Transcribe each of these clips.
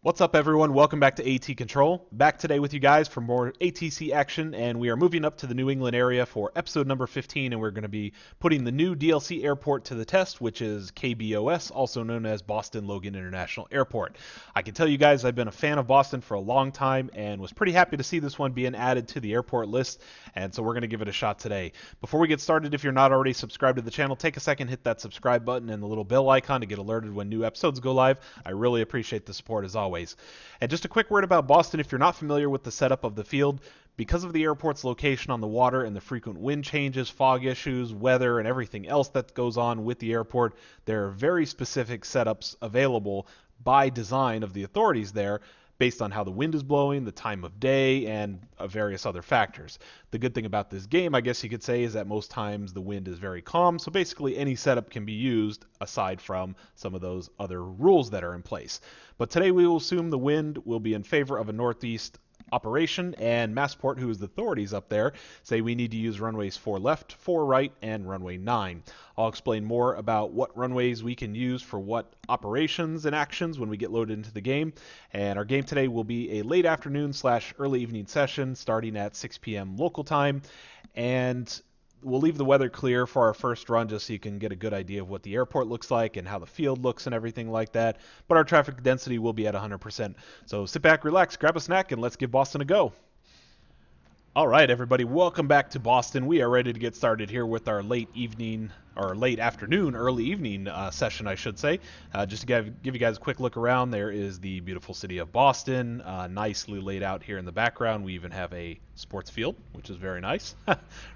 What's up, everyone? Welcome back to ATControl. Back today with you guys for more ATC action, and we are moving up to the New England area for episode number 15, and we're going to be putting the new DLC airport to the test, which is KBOS, also known as Boston Logan International Airport. I can tell you guys I've been a fan of Boston for a long time and was pretty happy to see this one being added to the airport list, and so we're going to give it a shot today. Before we get started, if you're not already subscribed to the channel, take a second, hit that subscribe button and the little bell icon to get alerted when new episodes go live. I really appreciate the support as always. And just a quick word about Boston, if you're not familiar with the setup of the field, because of the airport's location on the water and the frequent wind changes, fog issues, weather, and everything else that goes on with the airport, there are very specific setups available by design of the authorities there based on how the wind is blowing, the time of day, and various other factors. The good thing about this game, I guess you could say, is that most times the wind is very calm, so basically any setup can be used aside from some of those other rules that are in place. But today we will assume the wind will be in favor of a northeast operation, and Massport, who is the authorities up there, say we need to use runways 4 left, 4 right, and runway 9. I'll explain more about what runways we can use for what operations and actions when we get loaded into the game. And our game today will be a late afternoon / early evening session starting at 6 p.m. local time, and we'll leave the weather clear for our first run just so you can get a good idea of what the airport looks like and how the field looks and everything like that. But our traffic density will be at 100%. So sit back, relax, grab a snack, and let's give Boston a go. All right, everybody, welcome back to Boston. We are ready to get started here with our late evening, or late afternoon, early evening session, I should say. Just to give you guys a quick look around, there is the beautiful city of Boston, nicely laid out here in the background. We even have a sports field, which is very nice,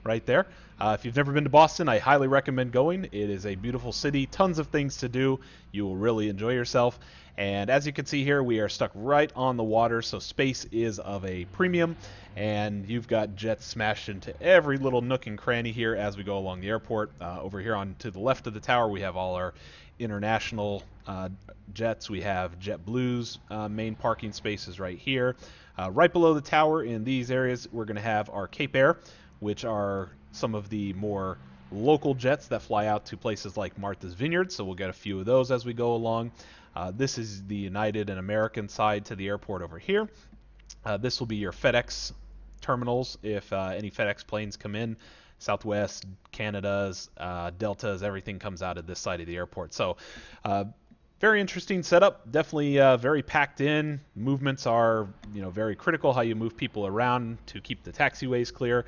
right there. If you've never been to Boston, I highly recommend going. It is a beautiful city, tons of things to do. You will really enjoy yourself. And as you can see here, we are stuck right on the water, so space is of a premium, and you've got jets smashed into every little nook and cranny here as we go along the airport. Over here on to the left of the tower, we have all our international jets. We have JetBlue's main parking spaces right here. Right below the tower in these areas, we're going to have our Cape Air, which are some of the more local jets that fly out to places like Martha's Vineyard, so we'll get a few of those as we go along. This is the United and American side to the airport over here. This will be your FedEx terminals if any FedEx planes come in. Southwest, Canada's, Delta's, everything comes out of this side of the airport. So very interesting setup, definitely very packed in. Movements are very critical, how you move people around to keep the taxiways clear.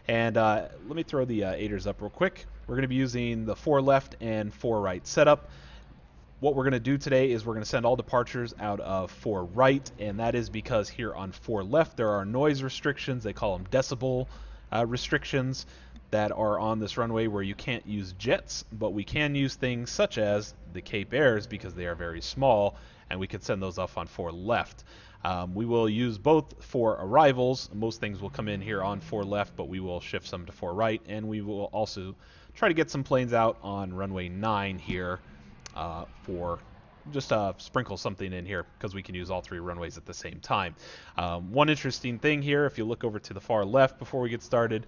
And let me throw the aiders up real quick. We're going to be using the 4 left and 4 right setup. What we're going to do today is we're going to send all departures out of 4 right, and that is because here on 4 left there are noise restrictions. They call them decibel restrictions that are on this runway where you can't use jets, but we can use things such as the Cape Airs because they are very small, and we can send those off on 4 left. We will use both for arrivals. Most things will come in here on 4 left, but we will shift some to 4 right, and we will also try to get some planes out on runway 9 here for just sprinkle something in here because we can use all 3 runways at the same time. One interesting thing here, if you look over to the far left before we get started,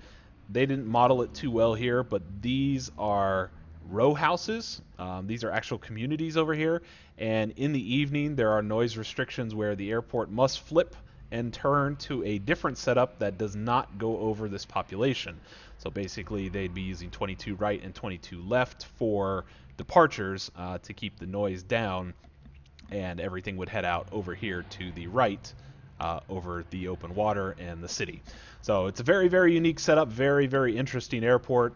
they didn't model it too well here, but these are row houses. These are actual communities over here, and in the evening there are noise restrictions where the airport must flip and turn to a different setup that does not go over this population. So basically they'd be using 22 right and 22 left for departures to keep the noise down, and everything would head out over here to the right over the open water and the city. So it's a very, very unique setup, very, very interesting airport.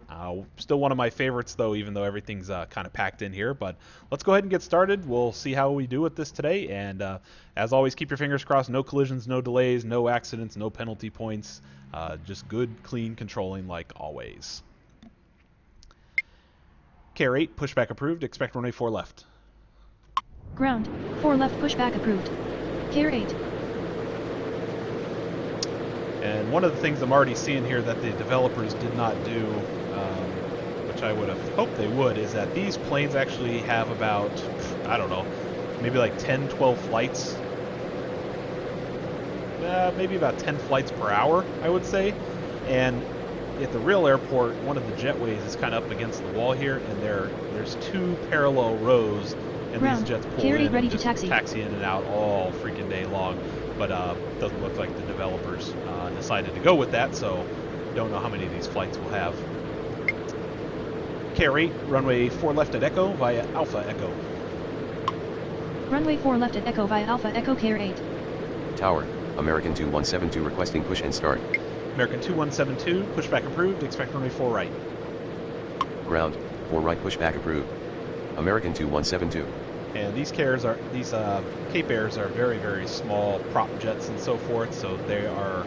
Still one of my favorites though, even though everything's kind of packed in here. But let's go ahead and get started. We'll see how we do with this today, and as always, keep your fingers crossed. No collisions, no delays, no accidents, no penalty points. Just good, clean controlling like always. KR 8, pushback approved. Expect runway 4 left. Ground, 4 left pushback approved. KR 8. And one of the things I'm already seeing here that the developers did not do, which I would have hoped they would, is that these planes actually have about, I don't know, maybe like 10, 12 flights. Maybe about 10 flights per hour, I would say. And at the real airport, one of the jetways is kind of up against the wall here, and there's 2 parallel rows And Ground. these jets pull Carrier in ready and to just taxi. in and out all freaking day long. But doesn't look like the developers decided to go with that, so don't know how many of these flights we'll have. KR8, runway 4 left at Echo via Alpha Echo. Runway 4 left at Echo via Alpha Echo KR8. Tower, American 2172 requesting push and start. American 2172, pushback approved, expect runway 4 right. Ground, 4 right pushback approved. American 2172. And these Cape Airs are very, very small prop jets and so forth, so they are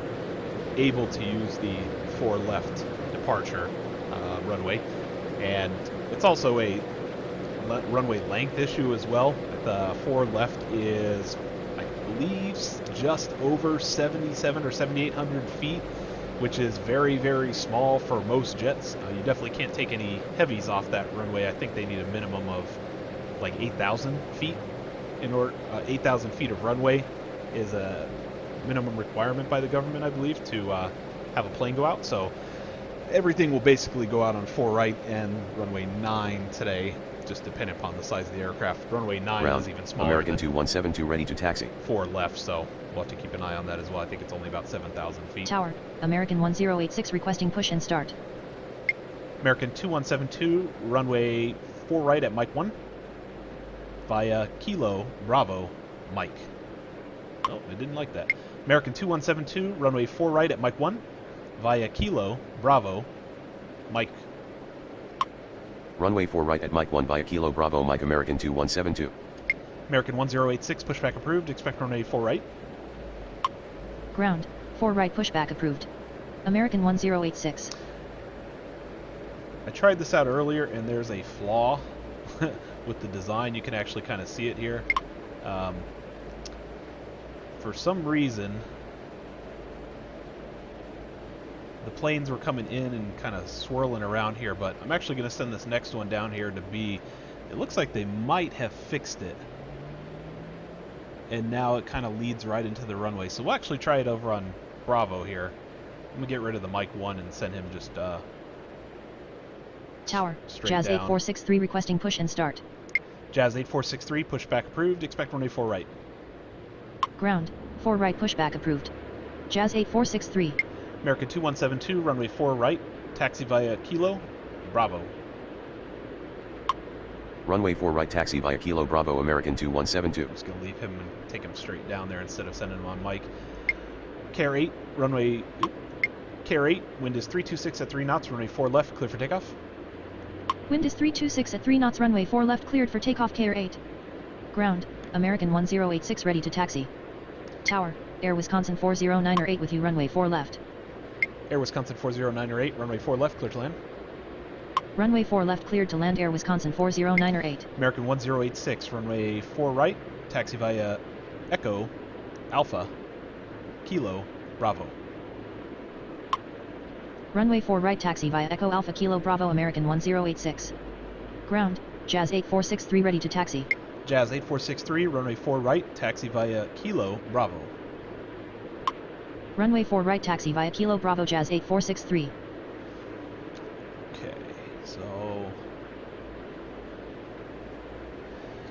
able to use the 4 left departure runway. And it's also a runway length issue as well. The 4 left is, I believe, just over 77 or 7,800 feet, which is very, very small for most jets. You definitely can't take any heavies off that runway. I think they need a minimum of like 8,000 feet in order. 8,000 feet of runway is a minimum requirement by the government, I believe, to have a plane go out. So everything will basically go out on 4 right and runway 9 today, just depending upon the size of the aircraft. Runway 9 Ground, is even smaller. American 2172 ready to taxi. 4 left, so we'll have to keep an eye on that as well. I think it's only about 7,000 feet. Tower, American 1086 requesting push and start. American 2172, runway 4 right at Mike 1 via Kilo Bravo Mike. Oh, I didn't like that. American 2172, runway 4 right at Mike 1 via Kilo Bravo Mike. Runway 4 right at Mike 1 via Kilo Bravo Mike American 2172. American 1086, pushback approved, expect runway 4 right. Ground, 4 right pushback approved. American 1086. I tried this out earlier and there's a flaw with the design. You can actually kind of see it here. For some reason, the planes were coming in and kind of swirling around here, but I'm actually going to send this next one down here to B. It looks like they might have fixed it, and now it kind of leads right into the runway. So we'll actually try it over on Bravo here. I'm going to get rid of the Mike 1 and send him just Tower, straight Jazz down. 8463 requesting push and start. Jazz 8463, pushback approved, expect runway 4 right. Ground, 4 right pushback approved. Jazz 8463. American 2172, runway 4 right, taxi via Kilo Bravo. Runway 4 right taxi via Kilo Bravo American 2172. I'm just going to leave him and take him straight down there instead of sending him on Mike. KR8, runway... KR8, wind is 326 at 3 knots, runway 4 left, clear for takeoff. Wind is 326 at 3 knots, runway 4 left cleared for takeoff KR8. Ground, American 1086 ready to taxi. Tower, Air Wisconsin 4098 with you, runway 4 left. Air Wisconsin 40908, runway 4 left, clear to land. Runway 4 left cleared to land, Air Wisconsin 4098. American 1086, runway 4 right, taxi via Echo Alpha Kilo Bravo. Runway 4 right taxi via Echo Alpha Kilo Bravo American 1086. Ground, Jazz 8463 ready to taxi. Jazz 8463, runway 4 right, taxi via Kilo Bravo. Runway 4 right taxi via Kilo Bravo Jazz 8463. Okay, so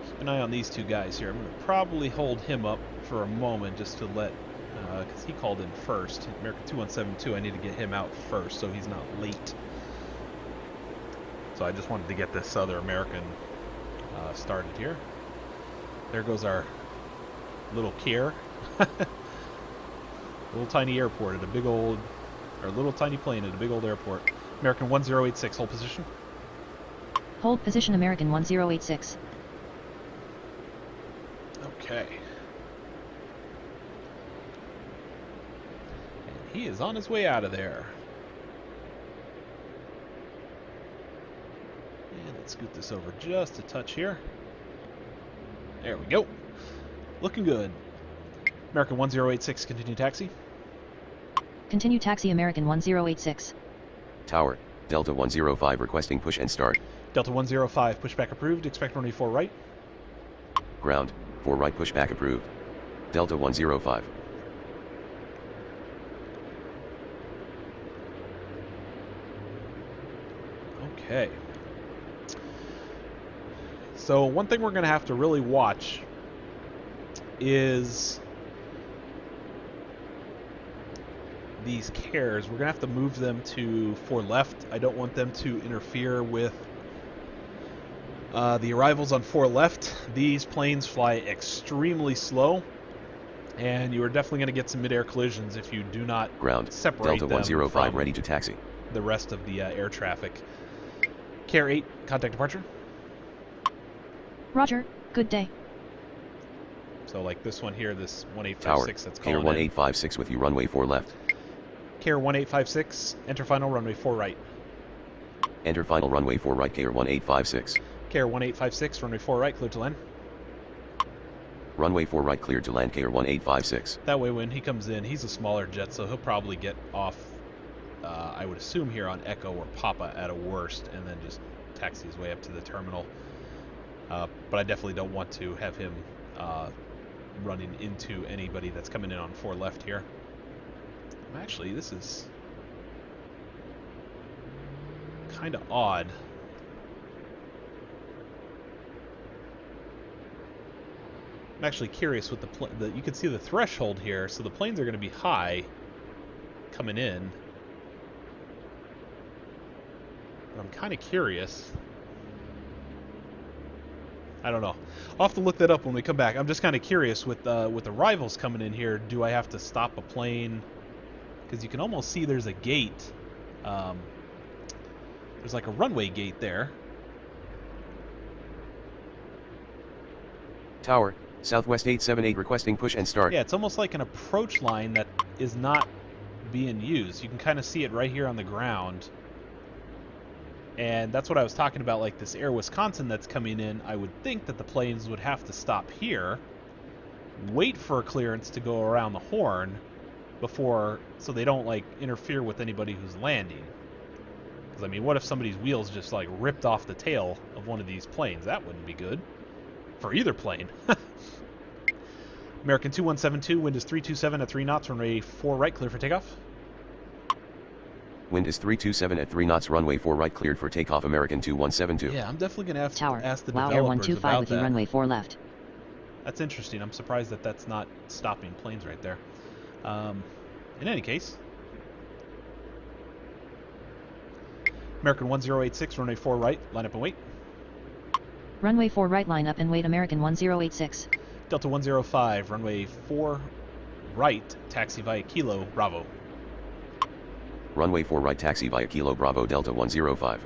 keep an eye on these two guys here. I'm going to probably hold him up for a moment just to let, because he called in first. American 2172, I need to get him out first so he's not late. So I just wanted to get this other American started here. There goes our little Kier. Little tiny airport at a big old, or little tiny plane at a big old airport. American 1086, hold position. Hold position American 1086. Okay. And he is on his way out of there. And let's scoot this over just a touch here. There we go. Looking good. American 1086, continue taxi. Continue taxi American 1086. Tower, Delta 105 requesting push and start. Delta 105, pushback approved, expect runway 4 right. Ground, 4 right pushback approved. Delta 105. Okay. So one thing we're going to have to really watch is these cares. We're going to have to move them to 4 left. I don't want them to interfere with the arrivals on 4 left. These planes fly extremely slow, and you are definitely going to get some mid-air collisions if you do not Ground. separate Delta them 105 from ready to taxi. the rest of the air traffic. Care 8, contact departure. Roger, good day. So like this one here, this Tower. 1856 that's Care calling in. 1856 with you, runway 4 left. Care 1856, enter final runway 4 right. Enter final runway 4 right, Care 1856. Care 1856, runway 4 right, clear to land. Runway 4 right cleared to land, Care 1856. That way when he comes in, he's a smaller jet, so he'll probably get off, I would assume here on Echo or Papa at a worst, and then just taxi his way up to the terminal. But I definitely don't want to have him running into anybody that's coming in on 4 left here. Actually, this is kind of odd. I'm actually curious with the you can see the threshold here, so the planes are going to be high coming in. But I'm kind of curious. I don't know. I'll have to look that up when we come back. I'm just kind of curious with the rivals coming in here. Do I have to stop a plane? Because you can almost see there's a gate. There's like a runway gate there. Tower. Southwest 878 requesting push and start. Yeah, it's almost like an approach line that is not being used. You can kind of see it right here on the ground. And that's what I was talking about, like this Air Wisconsin that's coming in. I would think that the planes would have to stop here, wait for a clearance to go around the horn before, so they don't like interfere with anybody who's landing. Because I mean, what if somebody's wheels just like ripped off the tail of one of these planes? That wouldn't be good for either plane. American 2172, wind is 327 at 3 knots, runway 4 right, clear for takeoff. Wind is 327 at 3 knots, runway 4 right cleared for takeoff, American 2172. Yeah, I'm definitely going to have Tower. to ask the Wow, developers Air 125 about with that. you, runway 4 left. That's interesting. I'm surprised that that's not stopping planes right there. In any case, American 1086, runway 4 right, line up and wait. Runway 4 right, line up and wait, American 1086. Delta 105, runway 4 right, taxi via Kilo, Bravo. Runway 4 right taxi via Kilo Bravo Delta 105.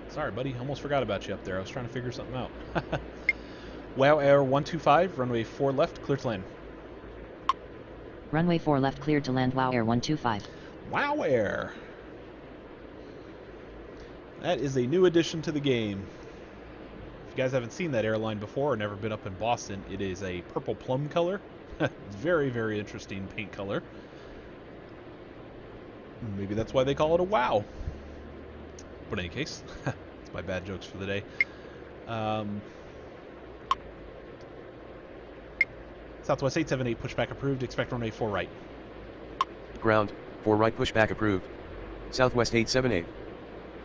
Sorry, buddy. Almost forgot about you up there. I was trying to figure something out. Wow Air 125, runway 4 left, clear to land. Runway 4 left cleared to land, Wow Air 125. Wow Air. That is a new addition to the game. If you guys haven't seen that airline before or never been up in Boston, it is a purple plum color. Very, very interesting paint color. Maybe that's why they call it a WOW. But in any case, it's my bad jokes for the day. Southwest 878, pushback approved. Expect runway 4 right. Ground. 4 right pushback approved. Southwest 878.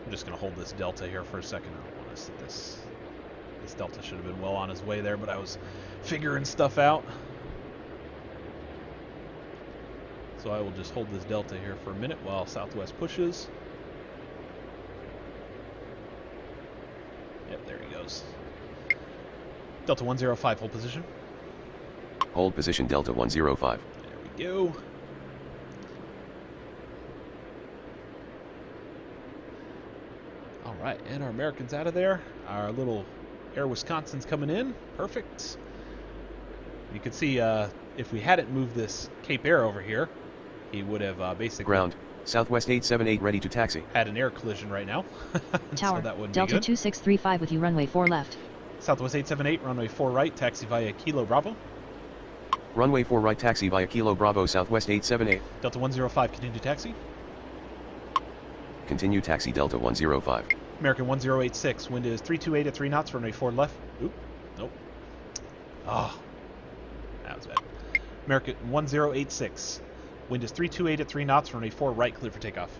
I'm just going to hold this Delta here for a second. I don't want to sit this. This Delta should have been well on his way there, but I was figuring stuff out. So I will just hold this Delta here for a minute while Southwest pushes. Yep, there he goes. Delta 105, hold position. Hold position Delta 105. There we go. Alright, and our American's out of there. Our little Air Wisconsin's coming in. Perfect. You can see if we hadn't moved this Cape Air over here, he would have basically Ground. Southwest 878 ready to taxi. had an air collision right now. Tower. So that wouldn't Delta be good. 2635 with you, runway 4 left. Southwest 878, runway 4 right, taxi via Kilo Bravo. Runway 4 right taxi via Kilo Bravo Southwest 878. Delta 105, continue taxi. Continue taxi Delta 105. American 1086, wind is 328 at 3 knots, runway 4 left. Oop, nope. Oh, that was bad. American 1086, wind is 328 at 3 knots, runway 4 right, clear for takeoff.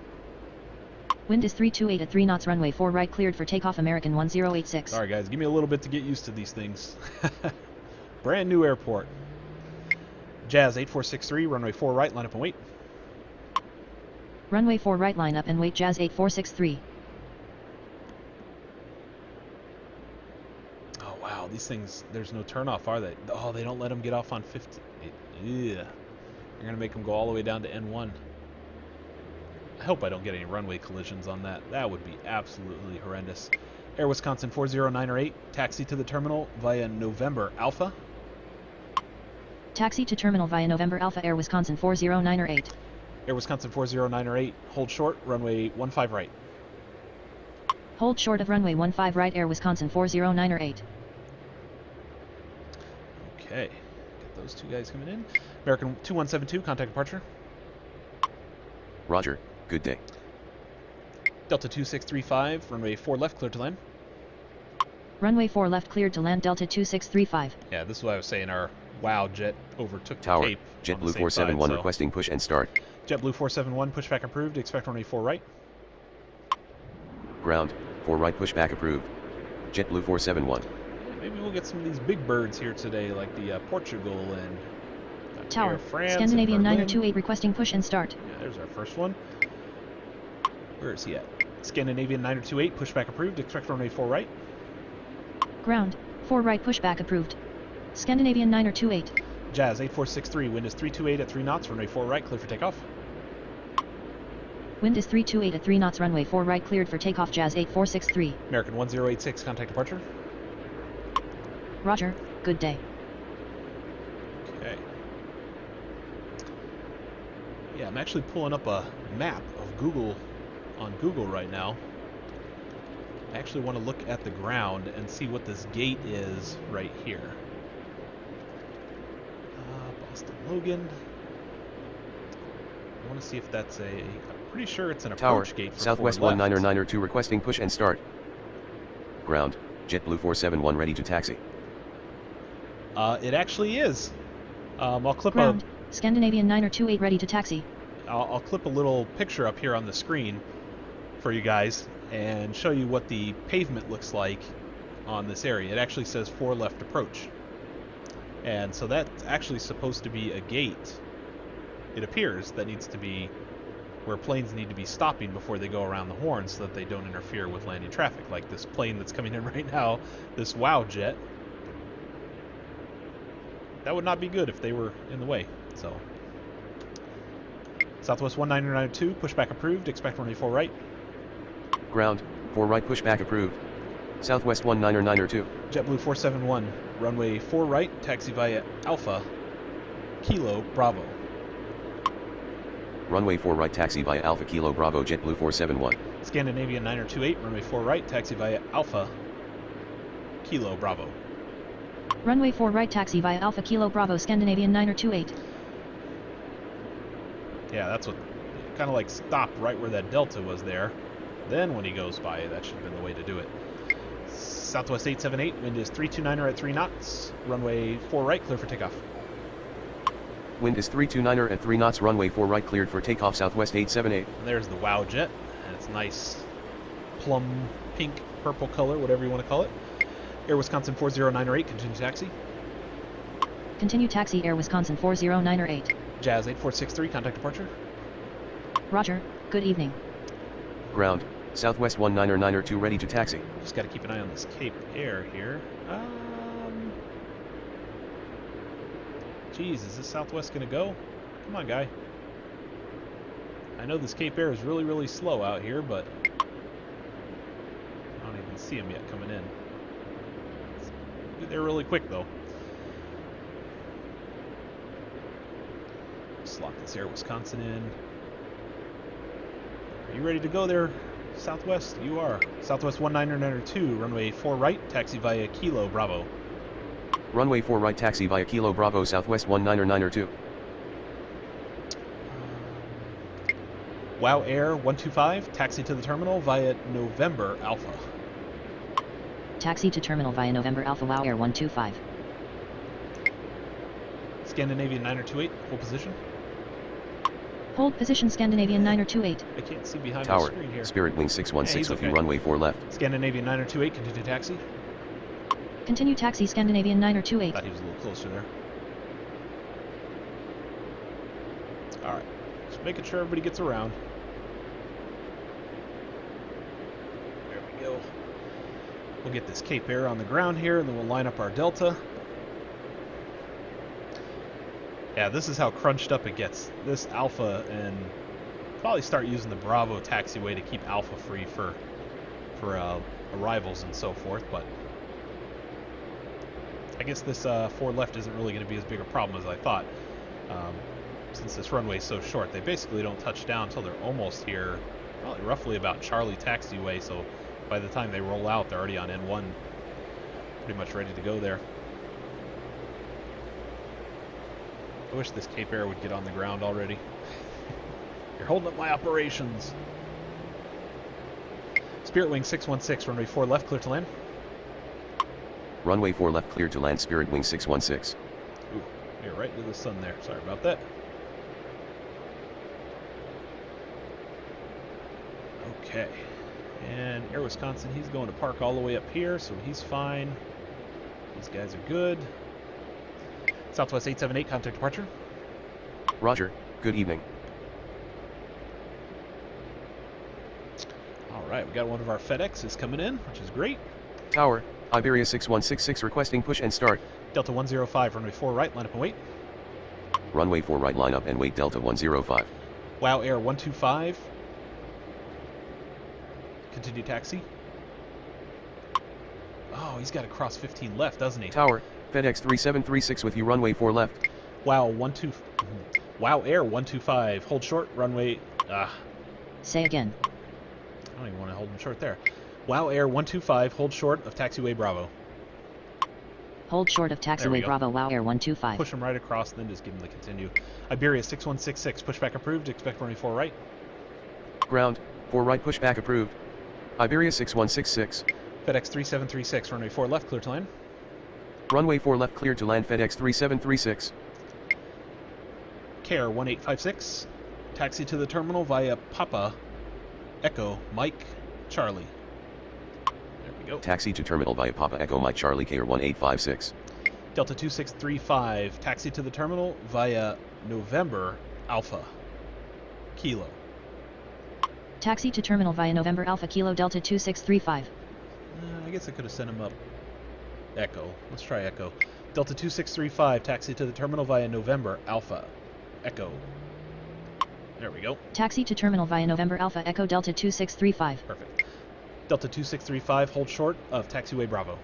Wind is 328 at 3 knots, runway 4 right cleared for takeoff, American 1086. Sorry guys, give me a little bit to get used to these things. Brand new airport. Jazz 8463, runway 4 right, line up and wait. Runway 4 right, line up and wait, Jazz 8463. Oh wow, these things, there's no turnoff, are they? Oh, they don't let them get off on 50. Yeah. They're going to make them go all the way down to N1. I hope I don't get any runway collisions on that. That would be absolutely horrendous. Air Wisconsin 40908, taxi to the terminal via November Alpha. Taxi to terminal via November Alpha, Air Wisconsin 40908. Air Wisconsin 40908, hold short, runway 15 right. Hold short of runway 15 right, Air Wisconsin 40908. Okay, get those two guys coming in. American 2172, contact departure. Roger, good day. Delta 2635, runway 4 left, clear to land. Runway 4 left, cleared to land, Delta 2635. Yeah, this is what I was saying, our WOW jet overtook Tower, the Cape. JetBlue 471 side, requesting push and start. JetBlue 471, pushback approved, expect runway 4 right. Ground, 4 right pushback approved. JetBlue 471. Maybe we'll get some of these big birds here today, like the Portugal and Tower, France Scandinavian and 9028 requesting push and start. Yeah, there's our first one. Where is he at? Scandinavian 9028, pushback approved, expect runway 4 right. Ground, 4 right pushback approved. Scandinavian 9028. Jazz 8463, wind is 328 at 3 knots, runway 4 right, clear for takeoff. Wind is 328 at 3 knots, runway 4 right cleared for takeoff, Jazz 8463. American 1086, contact departure. Roger, good day. Okay. Yeah, I'm actually pulling up a map of Google on Google right now. I actually want to look at the ground and see what this gate is right here. Boston Logan. I want to see if that's I'm pretty sure it's an approach Tower, gate for Southwest 4 left. 1992 requesting push and start. Ground, JetBlue 471 ready to taxi. It actually is. I'll clip Ground, Scandinavian 9028 ready to taxi. I'll clip a little picture up here on the screen for you guys and show you what the pavement looks like on this area. It actually says 4 left approach. And so that's actually supposed to be a gate, it appears, that needs to be where planes need to be stopping before they go around the horn so that they don't interfere with landing traffic, like this plane that's coming in right now, this WOW jet. That would not be good if they were in the way. So Southwest 1992, pushback approved, expect runway 4 right. Ground, 4 right pushback approved. Southwest 1992. JetBlue 471, runway 4 right, taxi via Alpha, Kilo, Bravo. Runway 4 right taxi via Alpha Kilo Bravo JetBlue 471. Scandinavian 9028, runway 4 right, taxi via Alpha, Kilo, Bravo. Runway 4 right taxi via Alpha Kilo Bravo, Scandinavian 9028. Yeah, that's what, kind of like stopped right where that Delta was there. Then when he goes by, that should have been the way to do it. Southwest 878, wind is 329er at 3 knots, runway 4 right, clear for takeoff. Wind is 329er at 3 knots, runway 4 right cleared for takeoff, Southwest 878. And there's the WOW jet, and it's nice plum, pink, purple color, whatever you want to call it. Air Wisconsin 40908, continue taxi. Continue taxi, Air Wisconsin 40908. Jazz 8463, contact departure. Roger, good evening. Ground, Southwest 1992 ready to taxi. Just got to keep an eye on this Cape Air here. Geez, is this Southwest going to go? Come on, guy. I know this Cape Air is really, really slow out here, but I don't even see him yet coming in. Get there really quick, though. Slot this Air Wisconsin in. Are you ready to go there, Southwest? You are. Southwest 1992, runway 4 right, taxi via Kilo, Bravo. Runway 4 right taxi via Kilo Bravo, Southwest 1992. WOW Air 125, taxi to the terminal via November Alpha. Taxi to terminal via November Alpha WOW Air 125. Scandinavian 9028, full position. Hold position Scandinavian 928. I can't see behind Tower, my screen here. Spirit Wing 616 he's with you okay. runway 4 left. Scandinavian 928, continue taxi. Continue taxi Scandinavian 928. Thought he was a little closer there. Alright, just making sure everybody gets around. There we go. We'll get this Cape Air on the ground here, and then we'll line up our Delta. Yeah, this is how crunched up it gets. This Alpha, and probably start using the Bravo taxiway to keep Alpha free for arrivals and so forth, but I guess this 4 left isn't really going to be as big a problem as I thought. Since this runway is so short, they basically don't touch down until they're almost here, probably roughly about Charlie taxiway, so by the time they roll out, they're already on N1, pretty much ready to go there. I wish this Cape Air would get on the ground already. You're holding up my operations. Spirit Wing 616, runway 4 left, clear to land. Runway 4 left, clear to land. Spirit Wing 616. Ooh, you're right into the sun there. Sorry about that. Okay. And Air Wisconsin, he's going to park all the way up here, so he's fine. These guys are good. Southwest 878, contact departure. Roger, good evening. Alright, we got one of our FedExes coming in, which is great. Tower, Iberia 6166 requesting push and start. Delta 105, runway 4 right, line up and wait. Runway 4 right, line up and wait. Delta 105. Wow Air 125. Continue taxi. Oh, he's got to cross 15 left, doesn't he? Tower, FedEx 3736 with you. Runway 4 left. Wow Air 125. Hold short, runway. Say again. I don't even want to hold him short there. Wow Air 125. Hold short of taxiway Bravo. Hold short of taxiway Bravo. Wow Air 125. Push him right across, and then just give him the continue. Iberia 6166. Pushback approved. Expect runway 4 right. Ground, 4 right, pushback approved. Iberia 6166. FedEx 3736. Runway 4 left. Clear to land. Runway 4 left, clear to land. FedEx 3736. Care 1856. Taxi to the terminal via Papa Echo Mike Charlie. There we go. Taxi to terminal via Papa Echo Mike Charlie. Care 1856. Delta 2635. Taxi to the terminal via November Alpha Kilo. Taxi to terminal via November Alpha Kilo Delta 2635. I guess I could have sent him up Echo. Let's try Echo. Delta 2635. Taxi to the terminal via November Alpha Echo. There we go. Taxi to terminal via November Alpha Echo Delta 2635. Perfect. Delta 2635, hold short of taxiway Bravo.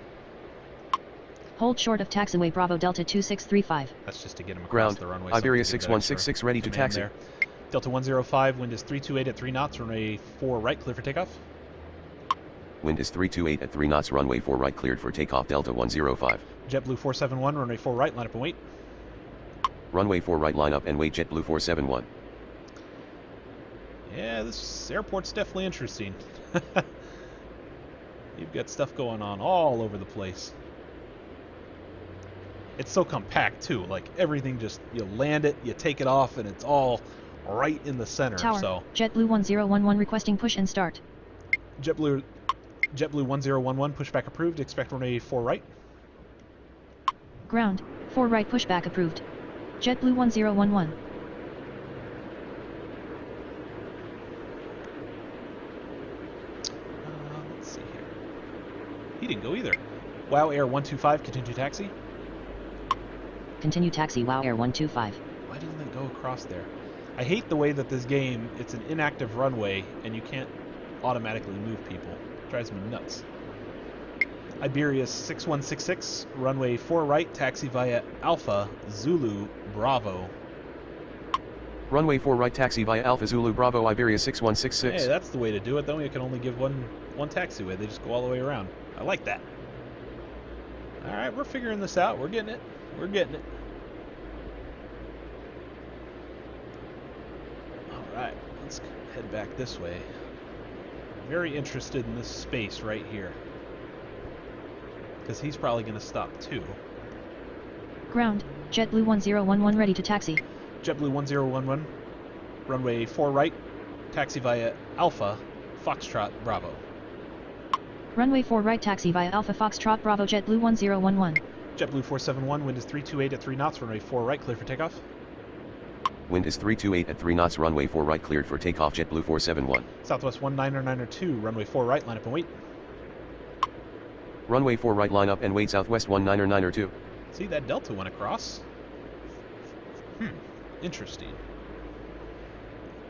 Hold short of taxiway Bravo Delta 2635. That's just to get him across Ground, the runway. Iberia 6166 ready to taxi. There. Delta 105, wind is 328 at 3 knots, runway 4 right, clear for takeoff. Wind is 328 at 3 knots, runway 4 right, cleared for takeoff. Delta 105. JetBlue 471, runway 4 right, line up and wait. Runway 4 right, line up and wait. JetBlue 471. Yeah, this airport's definitely interesting. You've got stuff going on all over the place. It's so compact too, like everything just, you land it, you take it off, and it's all right in the center. Tower, so JetBlue 1011 requesting push and start. JetBlue 1011, pushback approved, expect runway 4 right. Ground, 4 right pushback approved. JetBlue 1011. Let's see here. He didn't go either. Wow Air 125, continue taxi. Continue taxi Wow Air 125. Why doesn't it go across there? I hate the way that this game, it's an inactive runway, and you can't automatically move people. It drives me nuts. Iberia 6166, runway 4 right, taxi via Alpha Zulu Bravo. Runway 4 right, taxi via Alpha Zulu Bravo. Iberia 6166. Hey, that's the way to do it. Then we can only give one taxiway. They just go all the way around. I like that. All right, we're figuring this out. We're getting it. We're getting it. All right, let's head back this way. Very interested in this space right here, because he's probably going to stop too. Ground, JetBlue 1011 ready to taxi. JetBlue 1011, runway 4 right, taxi via Alpha, Foxtrot, Bravo. Runway 4 right, taxi via Alpha Foxtrot Bravo, JetBlue 1011. JetBlue 471, wind is 328 at 3 knots, runway 4 right, clear for takeoff. Wind is 328 at 3 knots, runway 4 right, cleared for takeoff, JetBlue 471. Southwest 19902, runway 4 right, line up and wait. Runway 4 right, line up and wait, Southwest 19902. See, that Delta went across. Interesting.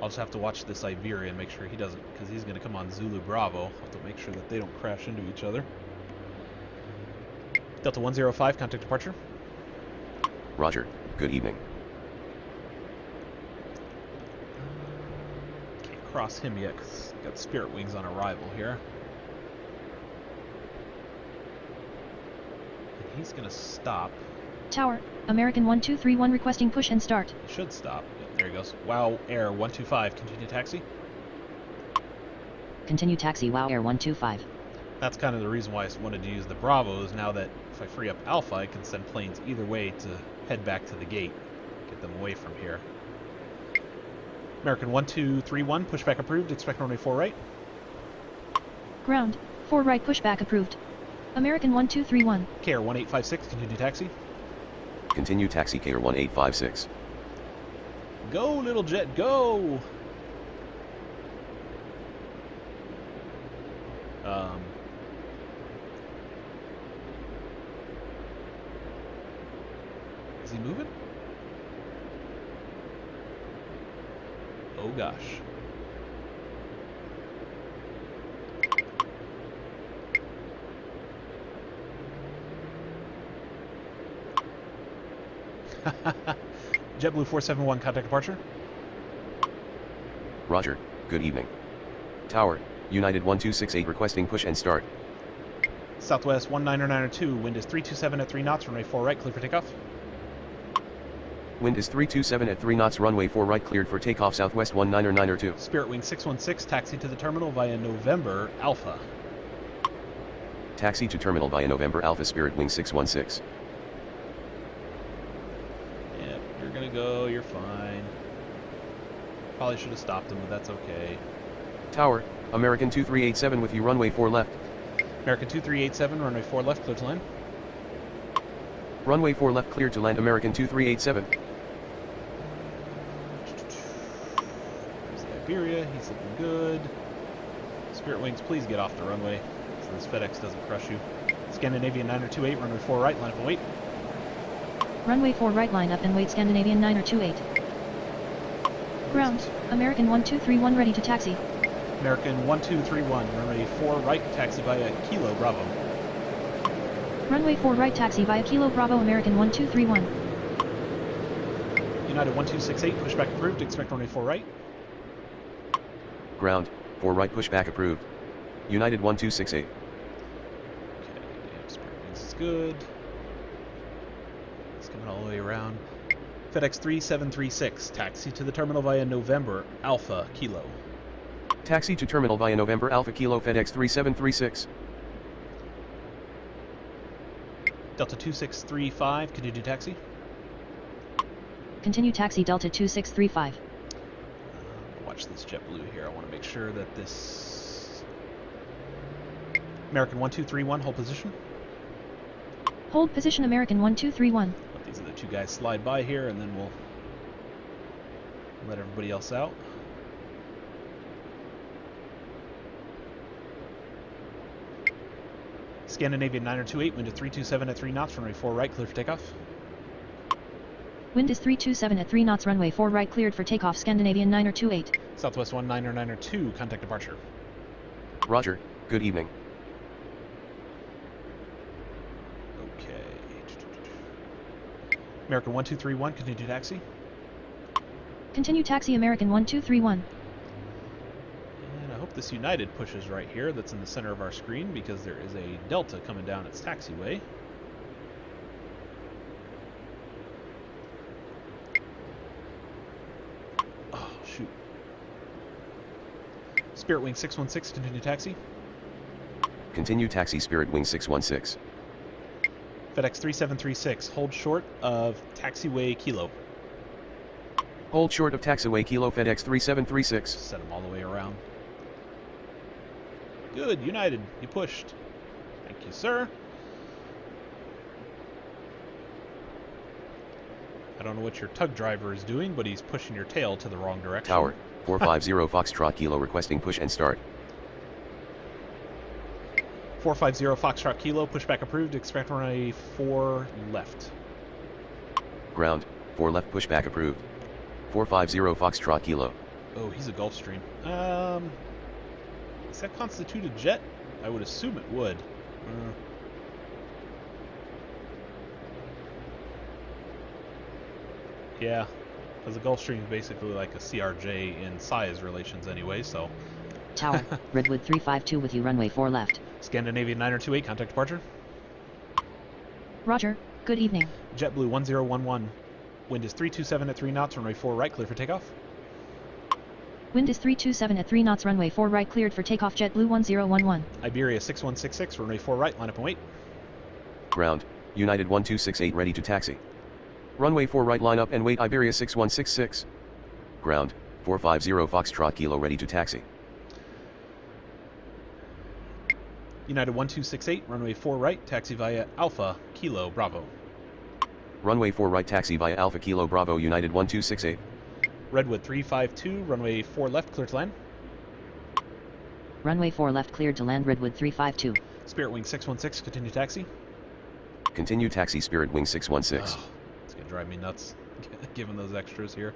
I'll just have to watch this Iberia and make sure he doesn't, because he's going to come on Zulu Bravo. I'll have to make sure that they don't crash into each other. Delta 105, contact departure. Roger, good evening. Can't cross him yet because got Spirit Wings on arrival here. And he's going to stop. Tower, American 1231 requesting push and start. He should stop. Yep, there he goes. WOW Air 125, continue taxi. Continue taxi WOW Air 125. That's kind of the reason why I wanted to use the Bravos, now that if I free up Alpha, I can send planes either way to head back to the gate, get them away from here. American 1231, pushback approved, expect runway 4 right. Ground, 4 right pushback approved. American 1231. KR 1856, continue taxi. Continue taxi, KR 1856. Go, little jet, go! Is he moving? Oh gosh. JetBlue 471, contact departure. Roger, good evening. Tower, United 1268 requesting push and start. Southwest 19902, wind is 327 at 3 knots, runway 4 right, clear for takeoff. Wind is 327 at 3 knots, runway 4 right, cleared for takeoff, Southwest 19902. Spirit Wing 616, taxi to the terminal via November Alpha. Taxi to terminal via November Alpha, Spirit Wing 616. Yep, you're gonna go, you're fine. Probably should have stopped him, but that's okay. Tower, American 2387 with you, runway 4 left. American 2387, runway 4 left, clear to land. Runway 4 left, cleared to land, American 2387. There's the Iberia, he's looking good. Spirit Wings, please get off the runway so this FedEx doesn't crush you. Scandinavian 9028, runway 4 right, line up and wait. Runway 4 right, line up and wait, Scandinavian 9028. Ground, American 1231 ready to taxi. American 1231, runway 4 right, taxi via Kilo Bravo. Runway 4 right, taxi via Kilo Bravo, American 1231. United 1268, pushback approved, expect runway 4 right. Ground, 4 right pushback approved. United 1268. Okay, Spirit Wings is good. It's coming all the way around. FedEx 3736, taxi to the terminal via November Alpha Kilo. Taxi to terminal via November Alpha Kilo, FedEx 3736. Delta 2635, continue taxi. Continue taxi Delta 2635. Watch this JetBlue here. I want to make sure that this... American 1231, hold position. Hold position, American 1231. Let these other two guys slide by here, and then we'll let everybody else out. Scandinavian 9028, wind is 327 at 3 knots, runway 4 right, clear for takeoff. Wind is 327 at 3 knots, runway 4 right, cleared for takeoff, Scandinavian 9028. Southwest 19902, contact departure. Roger, good evening. Okay. American 1231, continue taxi. Continue taxi, American 1231. And I hope this United pushes right here that's in the center of our screen, because there is a Delta coming down its taxiway. Oh, shoot. Spirit Wing 616, continue taxi. Continue taxi, Spirit Wing 616. FedEx 3736, hold short of taxiway Kilo. Hold short of taxiway Kilo FedEx 3736. Set them all the way around. Good, United, you pushed. Thank you, sir. I don't know what your tug driver is doing, but he's pushing your tail to the wrong direction. Tower, 450 Foxtrot Kilo requesting push and start. 450 Foxtrot Kilo, pushback approved, expect runway 4 left. Ground, 4 left pushback approved. 450 Foxtrot Kilo. Oh, he's a Gulfstream. Does that constitute a jet? I would assume it would. Yeah, because a Gulfstream is basically like a CRJ in size relations anyway, so... Tower, Redwood 352 with you, runway 4 left. Scandinavian 928, contact departure. Roger, good evening. JetBlue 1011, wind is 327 at 3 knots, runway 4 right, clear for takeoff. Wind is 327 at 3 knots, runway 4 right, cleared for takeoff, JetBlue 1011. Iberia 6166, runway 4 right, line up and wait. Ground, United 1268 ready to taxi. Runway 4 right, line up and wait, Iberia 6166. Ground, 450 Foxtrot Kilo ready to taxi. United 1268, runway 4 right, taxi via Alpha Kilo Bravo. Runway 4 right, taxi via Alpha Kilo Bravo, United 1268. Redwood 352, runway 4 left, clear to land. Runway 4 left, cleared to land, Redwood 352. Spirit Wing 616, continue taxi. Continue taxi, Spirit Wing 616. Oh, it's going to drive me nuts, given those extras here.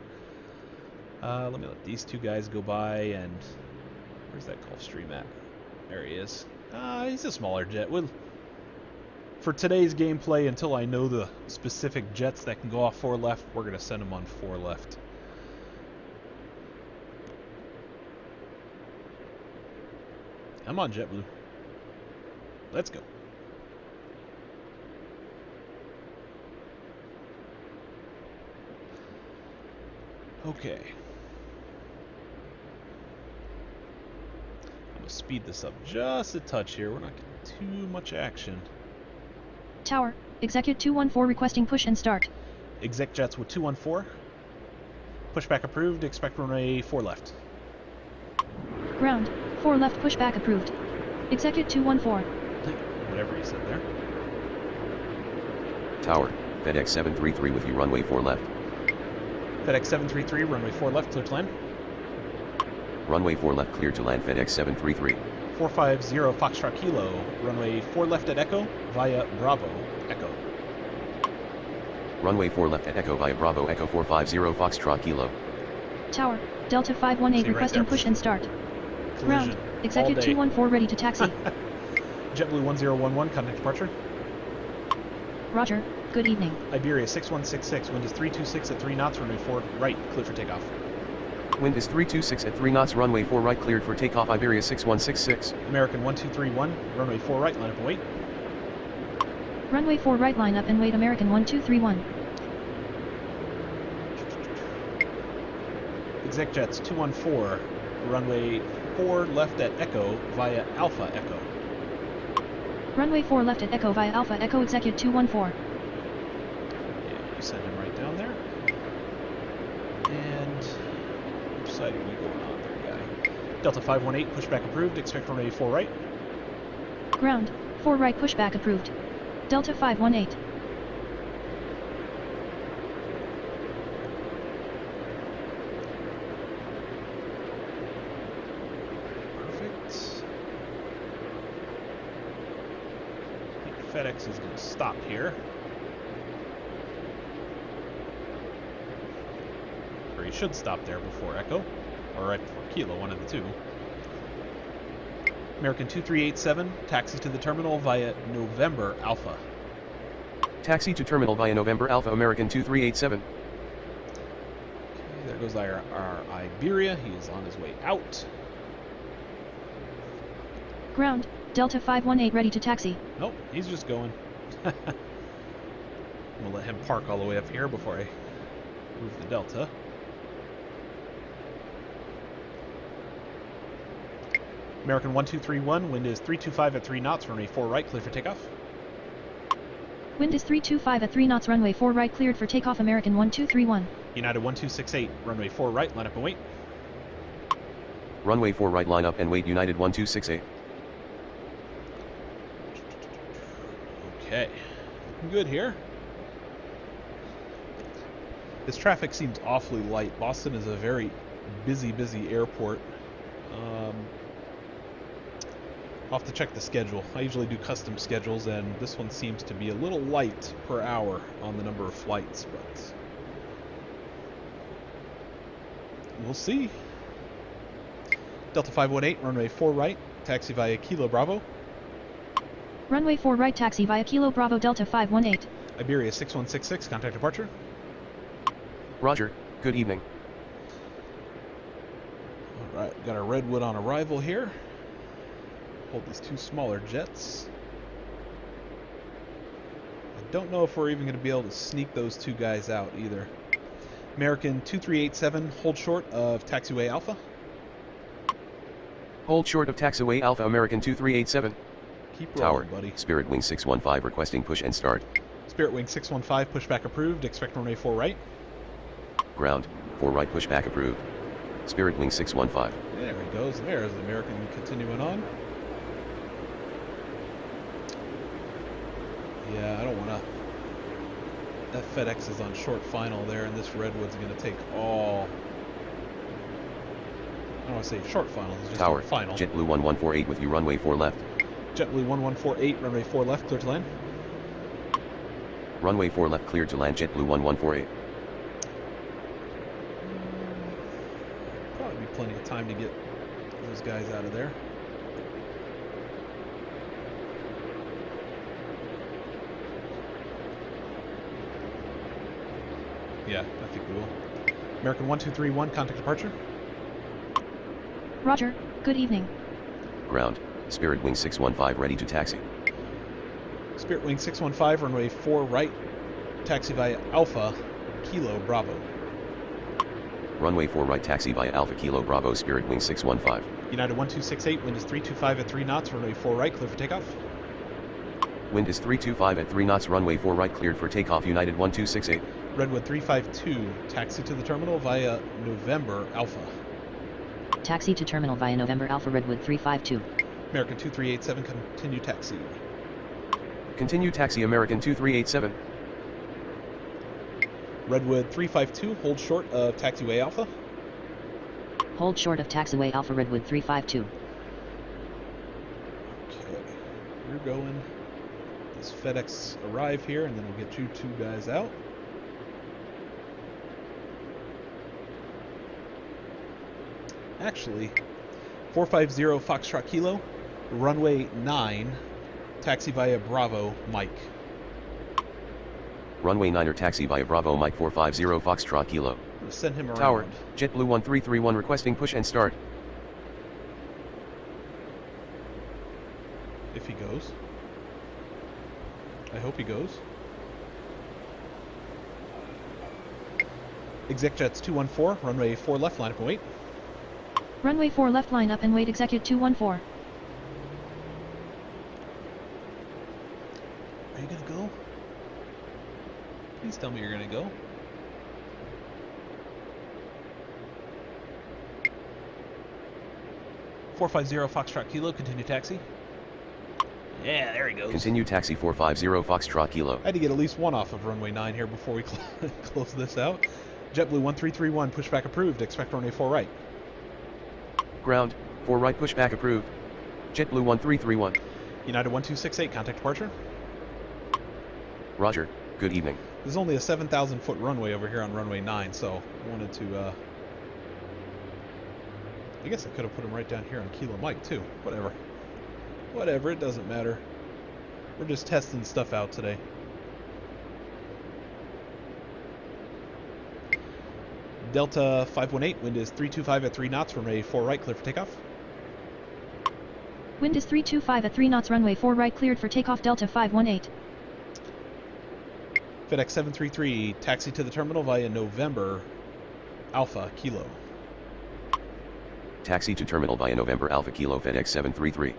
Let me let these two guys go by, and... Where's that Gulfstream at? There he is. He's a smaller jet. For today's gameplay, until I know the specific jets that can go off 4 left, we're going to send them on 4 left. I'm on JetBlue. Let's go. Okay. I'm going to speed this up just a touch here. We're not getting too much action. Tower, Execute 214 requesting push and start. Exec jets with 214. Pushback approved. Expect runway 4 left. Ground, 4 left pushback approved. Execute 214. Whatever he said there. Tower, FedEx 733 with you, runway 4 left. FedEx 733, runway 4 left, clear to land. Runway 4 left, clear to land, FedEx 733. 450 Foxtrot Kilo, runway 4 left at Echo, via Bravo, Echo. Runway 4 left at Echo via Bravo, Echo 450 Foxtrot Kilo. Tower, Delta 518 requesting right push and start. Collision. Ground, Execute 214 ready to taxi. JetBlue 1011, contact departure. Roger, good evening. Iberia 6166, wind is 326 at 3 knots, runway 4 right, clear for takeoff. Wind is 326 at 3 knots, runway 4 right, cleared for takeoff, Iberia 6166. American 1231, runway 4 right, line up and wait. Runway 4 right, line up and wait, American 1231. Exec jets 214, runway 4 left at Echo via Alpha Echo. Runway 4 left at Echo via Alpha Echo, Execute 214. Yeah, you send him right down there. And which side are you going on there, guy? Delta 518, pushback approved, expect runway 4 right. Ground, 4 right pushback approved. Delta 518. FedEx is going to stop here. Or he should stop there before Echo. Or right before Kilo, one of the two. American 2387, taxi to the terminal via November Alpha. Taxi to terminal via November Alpha, American 2387. Okay, there goes our Iberia. He is on his way out. Ground, Delta 518 ready to taxi. Nope, he's just going. I'm going to let him park all the way up here before I move the Delta. American 1231, wind is 325 at 3 knots, runway 4 right, clear for takeoff. Wind is 325 at 3 knots, runway 4 right cleared for takeoff, American 1231. United 1268, runway 4 right, line up and wait. Runway 4 right, line up and wait, United 1268. Okay, good here. This traffic seems awfully light. Boston is a very busy airport. I'll have to check the schedule. I usually do custom schedules, and this one seems to be a little light per hour on the number of flights, but we'll see. Delta 518, runway 4 right, taxi via Kilo Bravo. Runway 4 right, taxi via Kilo Bravo, Delta 518. Iberia 6166, contact departure. Roger, good evening. Alright, got our Redwood on arrival here. Hold these two smaller jets. I don't know if we're even going to be able to sneak those two guys out either. American 2387, hold short of taxiway Alpha. Hold short of taxiway Alpha, American 2387. Keep Tower, rolling, buddy. Spirit Wing 615 requesting push and start. Spirit Wing 615, pushback approved. Expect runway 4 right. Ground, 4 right, pushback approved. Spirit Wing 615. There he goes. There's the American continuing on. Yeah, I don't want to... That FedEx is on short final there, and this Redwood's going to take all... I don't want to say short final, it's just Tower, final. JetBlue 1148 with you, runway 4 left. JetBlue 1148, runway 4 left, clear to land. Runway 4 left, cleared to land, JetBlue 1148. Probably be plenty of time to get those guys out of there. Yeah, I think we will. American 1231, contact departure. Roger, good evening. Ground, Spirit Wing 615 ready to taxi. Spirit Wing 615, runway 4 right, taxi via Alpha, Kilo Bravo. Runway 4 right, taxi via Alpha Kilo Bravo, Spirit Wing 615. United 1268, wind is 325 at 3 knots, runway 4 right, clear for takeoff. Wind is 325 at 3 knots, runway 4 right, cleared for takeoff, United 1268. Redwood 352, taxi to the terminal via November Alpha. Taxi to terminal via November Alpha, Redwood 352. American 2387, continue taxi. Continue taxi, American 2387. Redwood 352, hold short of taxiway Alpha. Hold short of taxiway Alpha, Redwood 352. Okay, you're going. This FedEx arrive here, and then we'll get you two guys out. Actually, 450 Foxtrot Kilo, runway 9, taxi via Bravo, Mike. Runway 9 or taxi via Bravo, Mike 450 Foxtrot Kilo. We'll send him around. Tower, JetBlue 1331 requesting push and start. If he goes. I hope he goes. Exec Jets 214, runway 4 left, line up and wait. Runway 4 left, line up and wait, Execute 214. Are you gonna go? Please tell me you're gonna go. .450 Foxtrot Kilo, continue taxi. Yeah, there he goes. Continue taxi 450 Foxtrot Kilo. I had to get at least one off of runway 9 here before we close this out. JetBlue 1331, pushback approved. Expect runway 4 right. Ground, 4 right, pushback approved. JetBlue 1331. United 1268, contact departure. Roger, good evening. There's only a 7,000 foot runway over here on runway 9, so I wanted to, I guess I could have put him right down here on Kilo Mike too. Whatever. Whatever, it doesn't matter. We're just testing stuff out today. Delta 518, wind is 325 at 3 knots, runway 4 right, clear for takeoff. Wind is 325 at 3 knots, runway 4 right, cleared for takeoff, Delta 518. FedEx 733, taxi to the terminal via November Alpha Kilo. Taxi to terminal via November Alpha Kilo, FedEx 733.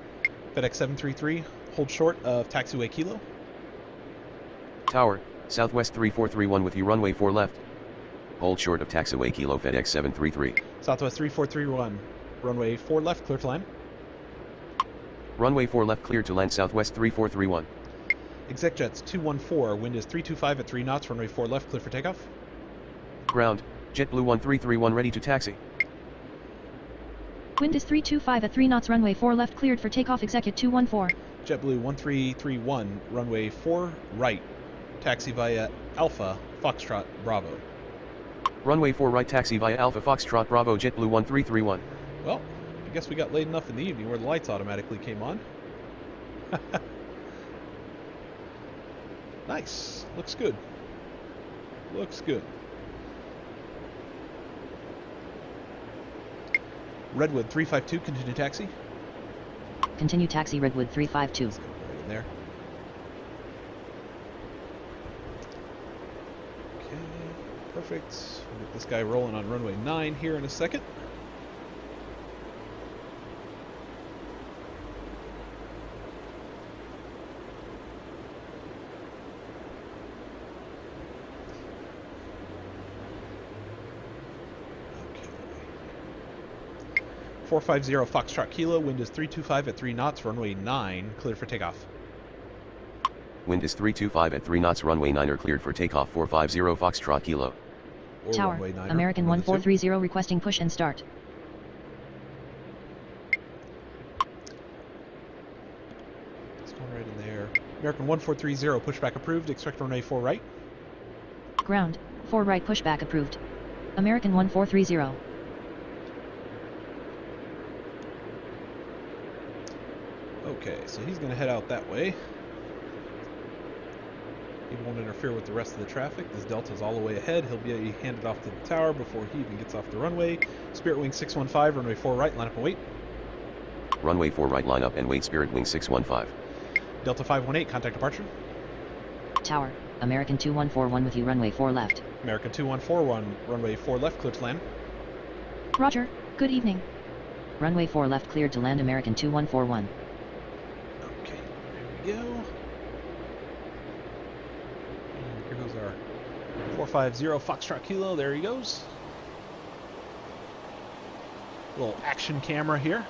FedEx 733, hold short of taxiway Kilo. Tower, Southwest 3431 with you runway 4 left. Hold short of taxiway Kilo FedEx 733. Southwest 3431, runway 4 left, clear to land. Runway 4 left cleared to land Southwest 3431. Exec Jets 214, wind is 325 at 3 knots, runway 4 left, clear for takeoff. Ground, JetBlue 1331 ready to taxi. Wind is 325 at 3 knots, runway 4 left, cleared for takeoff, execute 214. JetBlue 1331, runway 4 right, taxi via Alpha, Foxtrot, Bravo. Runway 4 right taxi via Alpha Foxtrot Bravo JetBlue 1331. Well, I guess we got late enough in the evening where the lights automatically came on. Nice. Looks good. Looks good. Redwood 352, continue taxi. Continue taxi Redwood 352. Right in there. Okay, perfect. We'll get this guy rolling on runway 9 here in a second. Okay. 450 Foxtrot Kilo, wind is 325 at 3 knots, runway 9, cleared for takeoff. Wind is 325 at 3 knots runway 9 cleared for takeoff 450 Foxtrot Kilo. Or Tower, runway 9, American 1430 requesting push and start. It's going right in there. American 1430, pushback approved, expect runway 4 right. Ground, 4 right pushback approved. American 1430. Okay, so he's going to head out that way. He won't interfere with the rest of the traffic. This Delta's all the way ahead. He'll be handed off to the tower before he even gets off the runway. Spirit Wing 615, runway 4 right, line up and wait. Runway 4 right line up and wait Spirit Wing 615. Delta 518, contact departure. Tower, American 2141 with you runway 4 left. American 2141, runway 4 left, clear to land. Roger, good evening. Runway 4 left cleared to land American 2141. Okay, there we go. And here goes our 450 Foxtrot Kilo. There he goes. Little action camera here.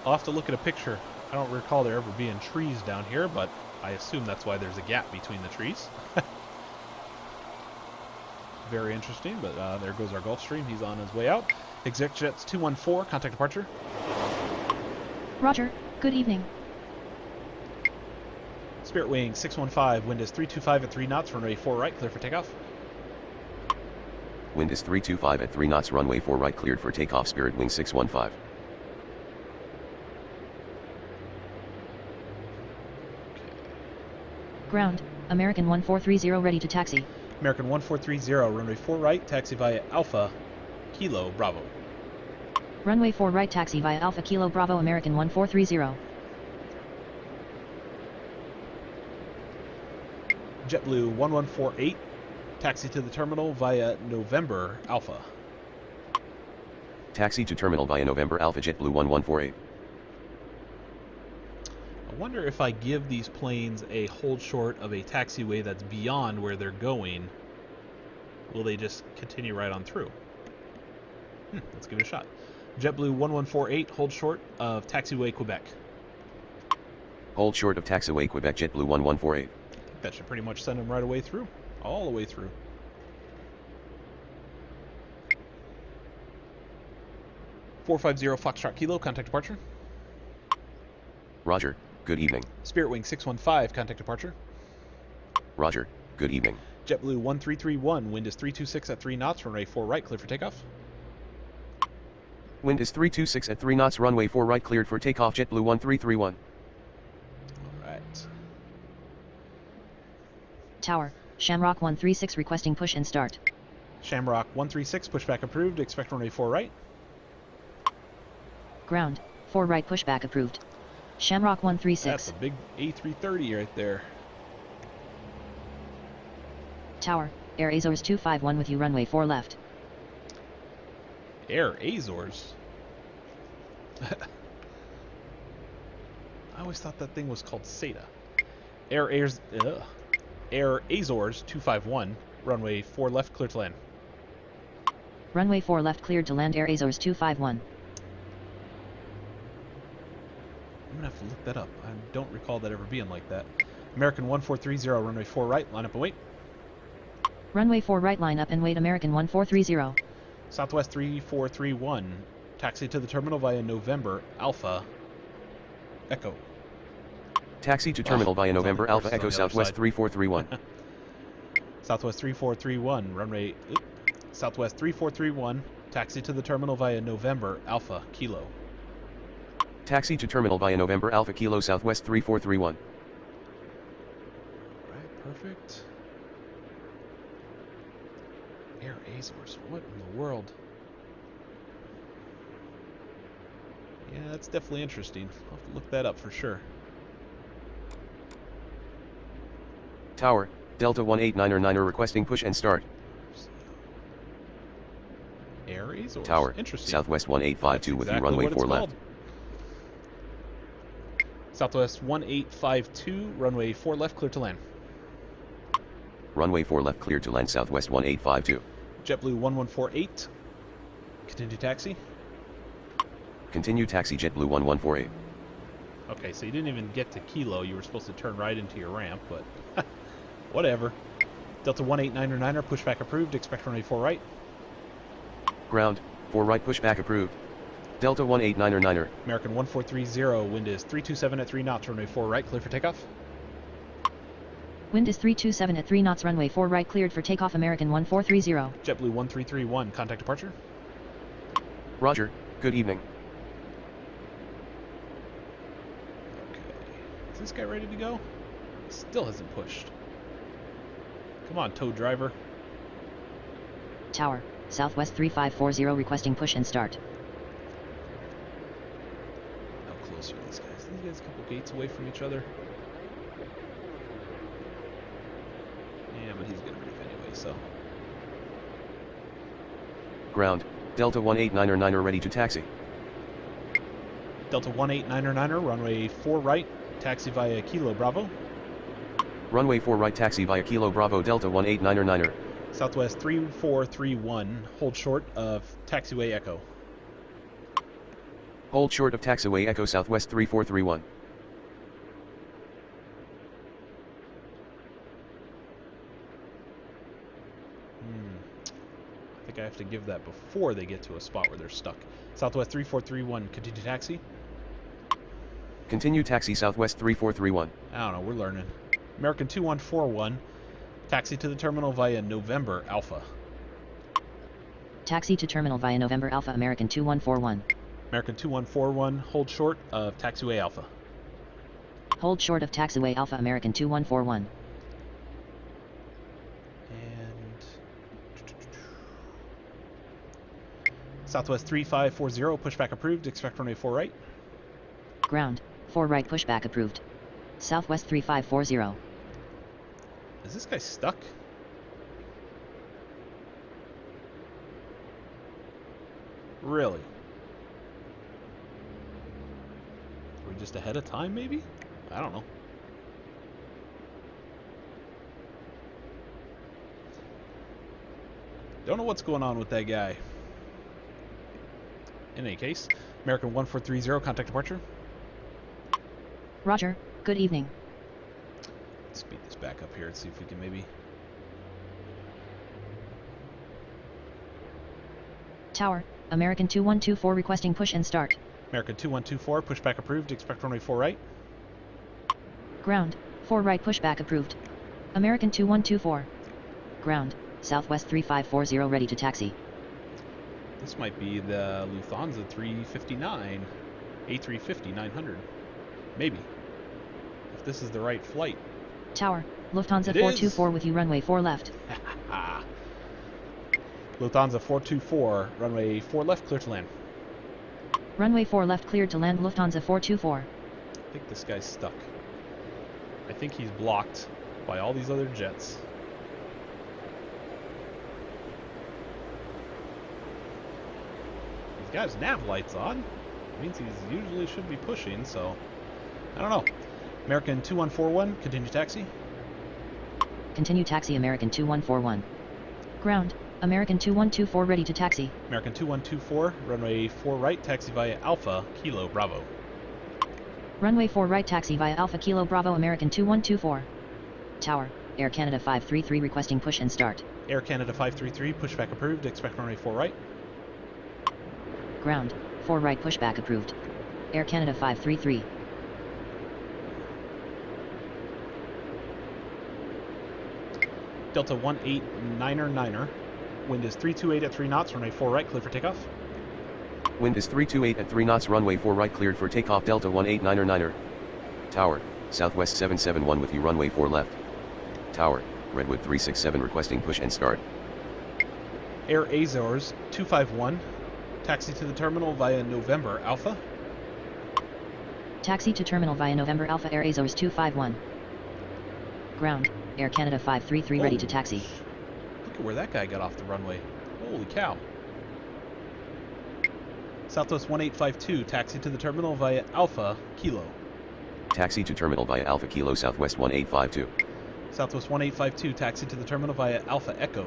I'll have to look at a picture. I don't recall there ever being trees down here, but I assume that's why there's a gap between the trees. Very interesting, but there goes our Gulfstream. He's on his way out. Exec Jets 214, contact departure. Roger, good evening. Spirit Wing 615, wind is 325 at 3 knots, runway 4 right, clear for takeoff. Wind is 325 at 3 knots runway 4 right cleared for takeoff Spirit Wing 615. Ground, American 1430 ready to taxi. American 1430, runway 4 right, taxi via Alpha, Kilo, Bravo. Runway 4 right taxi via Alpha Kilo Bravo American 1430. JetBlue 1148, taxi to the terminal via November, Alpha. Taxi to terminal via November Alpha JetBlue 1148. I wonder if I give these planes a hold short of a taxiway that's beyond where they're going, will they just continue right on through? Let's give it a shot. JetBlue 1148, hold short of taxiway Quebec. Hold short of taxiway Quebec JetBlue 1148. That should pretty much send them right away through. All the way through. .450 Foxtrot Kilo, contact departure. Roger, good evening. Spirit Wing 615, contact departure. Roger, good evening. JetBlue 1331, wind is 326 at 3 knots, runway 4 right, clear for takeoff. Wind is 326 at 3 knots runway 4 right cleared for takeoff JetBlue 1331. Alright. Tower, Shamrock 136 requesting push and start. Shamrock 136, pushback approved, expect runway 4 right. Ground, 4 right pushback approved. Shamrock 136. That's a big A330 right there. Tower, Air Azores 251 with you runway 4 left. Air Azores? I always thought that thing was called SETA. Air Azores 251, runway 4 left, clear to land. Runway 4 left cleared to land Air Azores 251. I'm gonna have to look that up. I don't recall that ever being like that. American 1430, runway 4 right, line up and wait. Runway 4 right, line up and wait, American 1430. Southwest 3431, taxi to the terminal via November Alpha Echo. Taxi to terminal via November Alpha Echo Southwest 3431. Southwest 3431, runway Southwest 3431, taxi to the terminal via November Alpha Kilo. Taxi to terminal via November Alpha Kilo Southwest 3431. Alright, perfect. Air Azores, what in the world? Yeah, that's definitely interesting. I'll have to look that up for sure. Tower, Delta 189er requesting push and start. Air Azores. Tower, interesting. Southwest 1852 with you runway 4 left. Southwest 1852, runway 4 left, clear to land. Runway 4 left cleared to land Southwest 1852. JetBlue 1148, continue taxi. Continue taxi JetBlue 1148. Okay, so you didn't even get to Kilo. You were supposed to turn right into your ramp, but whatever. Delta 189er, pushback approved. Expect runway 4 right. Ground, 4 right pushback approved. Delta 189er. American 1430, wind is 327 at 3 knots, runway 4 right, clear for takeoff. Wind is 327 at 3 knots, runway 4 right, cleared for takeoff, American 1430. JetBlue 1331, contact departure. Roger, good evening. Okay, is this guy ready to go? Still hasn't pushed. Come on, tow driver. Tower, Southwest 3540 requesting push and start. How close are these guys? These guys a couple gates away from each other. Yeah, but he's gonna reef anyway, so. Ground, Delta 189er ready to taxi. Delta 189er, runway 4 right, taxi via Kilo Bravo. Runway 4 right taxi via Kilo Bravo Delta 189er. Southwest 3431, hold short of taxiway Echo. Hold short of taxiway Echo Southwest 3431. I think I have to give that before they get to a spot where they're stuck. Southwest 3431, continue taxi. Continue taxi Southwest 3431. I don't know, we're learning. American 2141, taxi to the terminal via November Alpha. Taxi to terminal via November Alpha, American 2141. American 2141, hold short of taxiway Alpha. Hold short of taxiway Alpha, American 2141. And Southwest 3540, pushback approved, expect runway 4 right. Ground, 4 right pushback approved. Southwest 3540. Is this guy stuck? Really? Are we just ahead of time, maybe? I don't know. Don't know what's going on with that guy. In any case, American 1430, contact departure. Roger, good evening. Let's speed this back up here and see if we can maybe... Tower, American 2124 requesting push and start. American 2124, pushback approved, expect runway 4 right. Ground, 4 right pushback approved. American 2124. Ground, Southwest 3540 ready to taxi. This might be the Lufthansa 359, A350-900. Maybe. If this is the right flight. Tower, Lufthansa It 424 with you runway 4 left. Lufthansa 424, runway 4 left, clear to land. Runway 4 left cleared to land, Lufthansa 424. I think this guy's stuck. I think he's blocked by all these other jets. He's got his nav lights on. Means he's usually should be pushing, so I don't know. American 2141, continue taxi. Continue taxi American 2141. Ground, American 2124 ready to taxi. American 2124, runway 4 right, taxi via Alpha, Kilo, Bravo. Runway 4 right taxi via Alpha Kilo Bravo American 2124. Tower, Air Canada 533 requesting push and start. Air Canada 533, pushback approved, expect runway 4 right. Ground, 4 right pushback approved. Air Canada 533. Delta 189er, wind is 328 at 3 knots, runway 4 right, clear for takeoff. Wind is 328 at 3 knots, runway 4 right, cleared for takeoff. Delta 189er. Tower, Southwest 771 with you, runway 4 left. Tower, Redwood 367 requesting push and start. Air Azores 251, taxi to the terminal via November Alpha. Taxi to terminal via November Alpha Air Azores 251. Ground, Air Canada 533 ready to taxi. Look at where that guy got off the runway. Holy cow. Southwest 1852, taxi to the terminal via Alpha Kilo. Taxi to terminal via Alpha Kilo Southwest 1852. Southwest 1852, taxi to the terminal via Alpha Echo.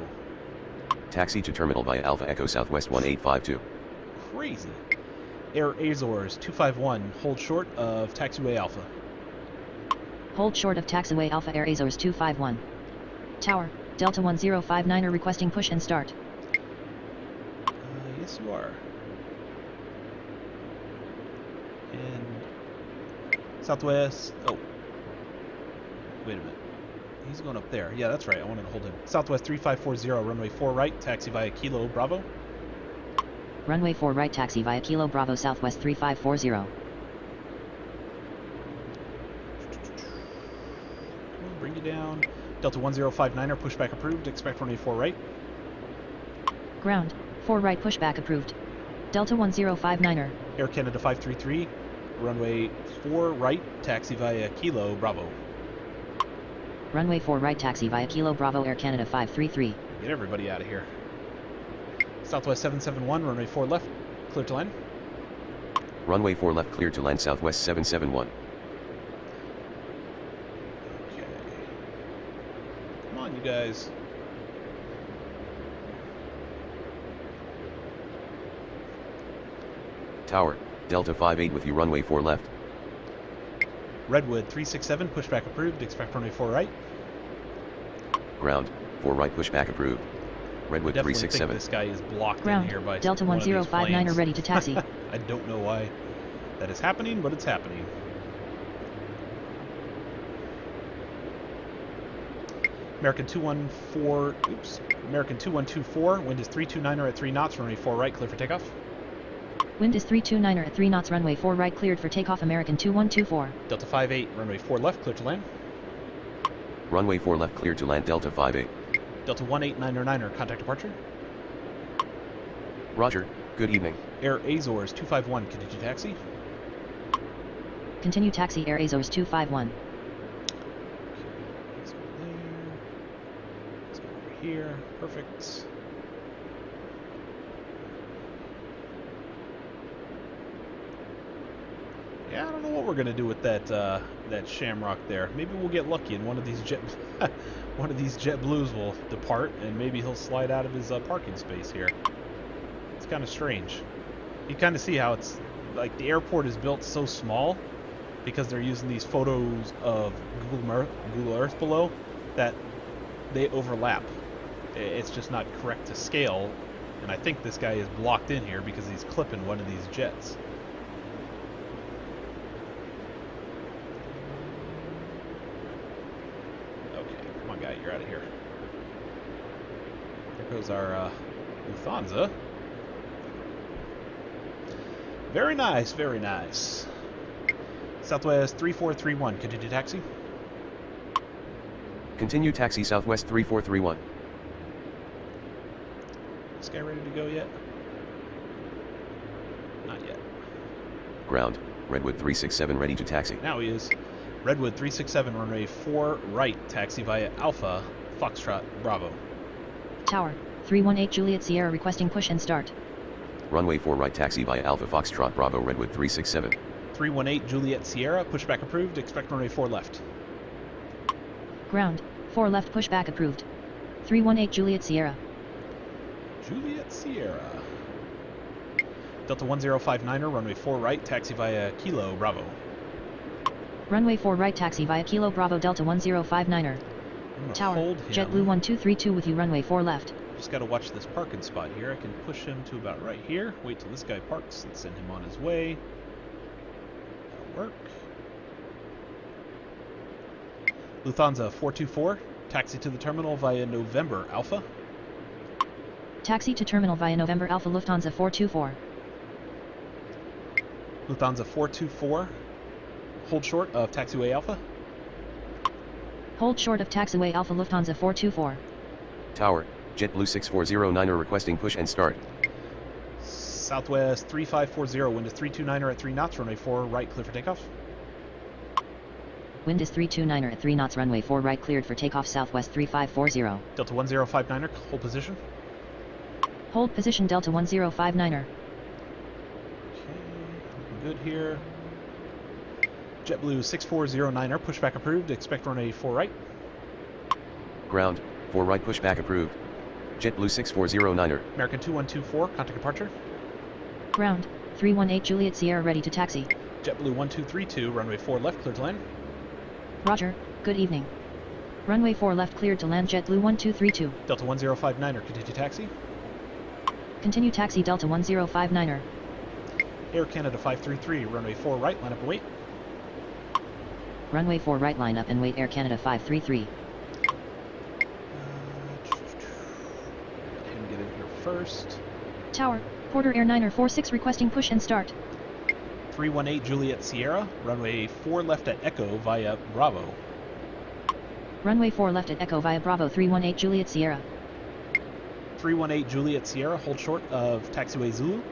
Taxi to terminal via Alpha Echo Southwest 1852. Crazy. Air Azores 251, hold short of taxiway Alpha. Hold short of taxiway Alpha Air Azores 251. Tower, Delta 1059er requesting push and start. Yes you are. And Southwest, oh. Wait a minute. He's going up there. Yeah, that's right. I wanted to hold him. Southwest 3540, runway 4 right, taxi via Kilo Bravo. Runway 4 right taxi via Kilo Bravo Southwest 3540. Bring you down. Delta 1059er, pushback approved. Expect runway 4 right. Ground, 4 right pushback approved. Delta 1059er. Air Canada 533, runway 4 right, taxi via Kilo Bravo. Runway 4 right taxi via Kilo Bravo Air Canada 533. Get everybody out of here. Southwest 771, runway 4 left, clear to land. Runway 4 left, clear to land. Southwest 771. Okay. Come on, you guys. Tower, Delta 58 with you, runway 4 left. Redwood 367, pushback approved. Expect runway 4 right. Ground, 4 right pushback approved. Redwood Definitely 367. think this guy is blocked Ground, in here by Delta one of these 1059er planes. ready to taxi. I don't know why that is happening, but it's happening. American 2124, wind is 329er at 3 knots, runway 4 right, clear for takeoff. Wind is 329er at 3 knots runway 4 right cleared for takeoff American 2124. Delta 58, runway 4 left, clear to land. Runway 4 left, clear to land. Delta 58. Delta 189er, contact departure. Roger, good evening. Air Azores 251, continue taxi. Continue taxi Air Azores 251. Let's go there. Let's go over here. Perfect. Yeah, I don't know what we're gonna do with that Shamrock there. Maybe we'll get lucky and one of these jet blues will depart and maybe he'll slide out of his parking space here. It's kind of strange. You kind of see how it's like the airport is built so small because they're using these photos of Google Earth below that they overlap. It's just not correct to scale, and I think this guy is blocked in here because he's clipping one of these jets. Guy, you're out of here. There goes our Lufthansa. Very nice, very nice. Southwest 3431, continue taxi. Continue taxi Southwest 3431. This guy ready to go yet? Not yet. Ground, Redwood 367 ready to taxi. Now he is. Redwood 367, runway 4 right, taxi via Alpha, Foxtrot, Bravo. Tower, 318 Juliet Sierra requesting push and start. Runway 4 right, taxi via Alpha Foxtrot Bravo, Redwood 367. 318 Juliet Sierra, pushback approved, expect runway 4 left. Ground, 4 left pushback approved. 318 Juliet Sierra. Juliet Sierra. Delta 1059er, runway 4 right, taxi via Kilo Bravo. Runway 4 right taxi via Kilo Bravo Delta 1059er. Tower, JetBlue 1232 with you runway 4 left. Just gotta watch this parking spot here. I can push him to about right here. Wait till this guy parks and send him on his way. That'll work. Lufthansa 424, taxi to the terminal via November Alpha. Taxi to terminal via November Alpha Lufthansa 424. Lufthansa 424, hold short of taxiway Alpha. Hold short of taxiway Alpha Lufthansa 424. Tower, JetBlue 6409er requesting push and start. Southwest 3540, wind is 329er at 3 knots, runway 4 right, clear for takeoff. Wind is 329er at 3 knots, runway 4 right cleared for takeoff, Southwest 3540. Delta 1059er, hold position. Hold position Delta 1059er. Okay, good here. JetBlue 6409er, pushback approved, expect runway 4 right. Ground, 4 right pushback approved. JetBlue 6409er. American 2124, contact departure. Ground, 318 Juliet Sierra ready to taxi. JetBlue 1232, runway 4 left, clear to land. Roger, good evening. Runway 4 left cleared to land JetBlue 1232. Delta 1059er, continue taxi. Continue taxi Delta 1059er. Air Canada 533, runway 4 right, line up and wait. Runway 4 right line up and wait, Air Canada 533. Let him get in here first. Tower, Porter Air 946 requesting push and start. 318 Juliet Sierra, runway 4 left at Echo via Bravo. Runway 4 left at Echo via Bravo 318 Juliet Sierra. 318 Juliet Sierra, hold short of taxiway Zulu.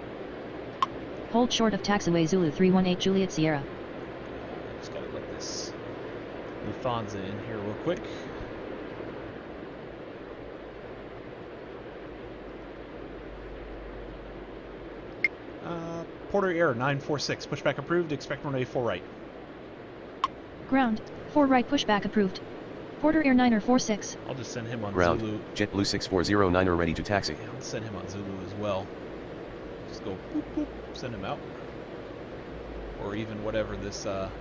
Hold short of taxiway Zulu 318 Juliet Sierra. Just gotta let this Lufthansa in here real quick. Porter Air 946, pushback approved, expect runway 4 right. Ground, 4 right pushback approved. Porter Air 946. I'll just send him on Ground, Zulu. JetBlue 6409er ready to taxi. Yeah, I'll send him on Zulu as well. Just go boop boop, send him out. Or even whatever this, what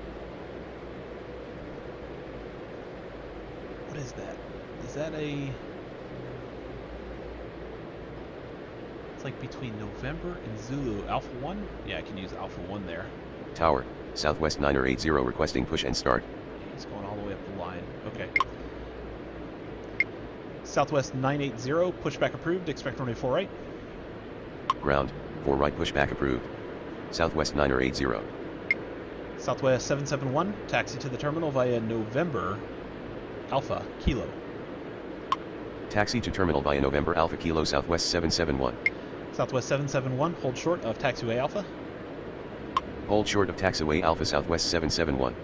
is that? Is that a... It's like between November and Zulu. Alpha 1? Yeah, I can use Alpha 1 there. Tower, Southwest 980 requesting push and start. He's going all the way up the line. Okay. Southwest 980, pushback approved, expect runway 4 right. Ground, 4 right pushback approved. Southwest 980. Southwest 771, taxi to the terminal via November Alpha Kilo. Taxi to terminal via November Alpha Kilo Southwest 771. Southwest 771, hold short of taxiway Alpha. Hold short of taxiway Alpha Southwest 771.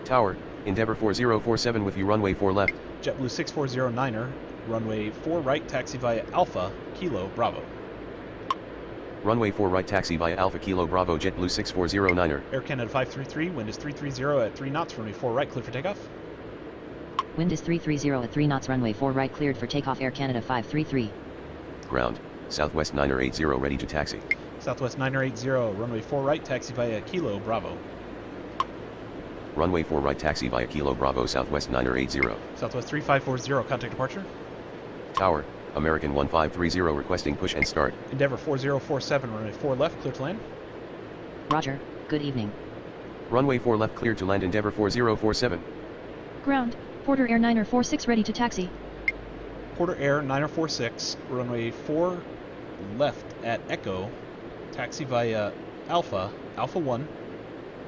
Tower, Endeavour 4047 with you runway 4 left. JetBlue 6409er, runway 4 right, taxi via Alpha Kilo Bravo. Runway 4 right taxi via Alpha Kilo Bravo JetBlue 6409er. Air Canada 533, wind is 330 at 3 knots, runway 4 right, clear for takeoff. Wind is 330 at 3 knots, runway 4 right cleared for takeoff, Air Canada 533. Ground, Southwest 980 ready to taxi. Southwest 980, runway 4 right, taxi via Kilo Bravo. Runway 4 right taxi via Kilo Bravo Southwest 980. Southwest 3540, contact departure. Tower, American 1530 requesting push and start. Endeavour 4047, runway 4 left, clear to land. Roger, good evening. Runway 4 left clear to land Endeavour 4047. Ground, Porter Air 946 ready to taxi. Porter Air 946, runway 4 left at Echo, taxi via Alpha 1,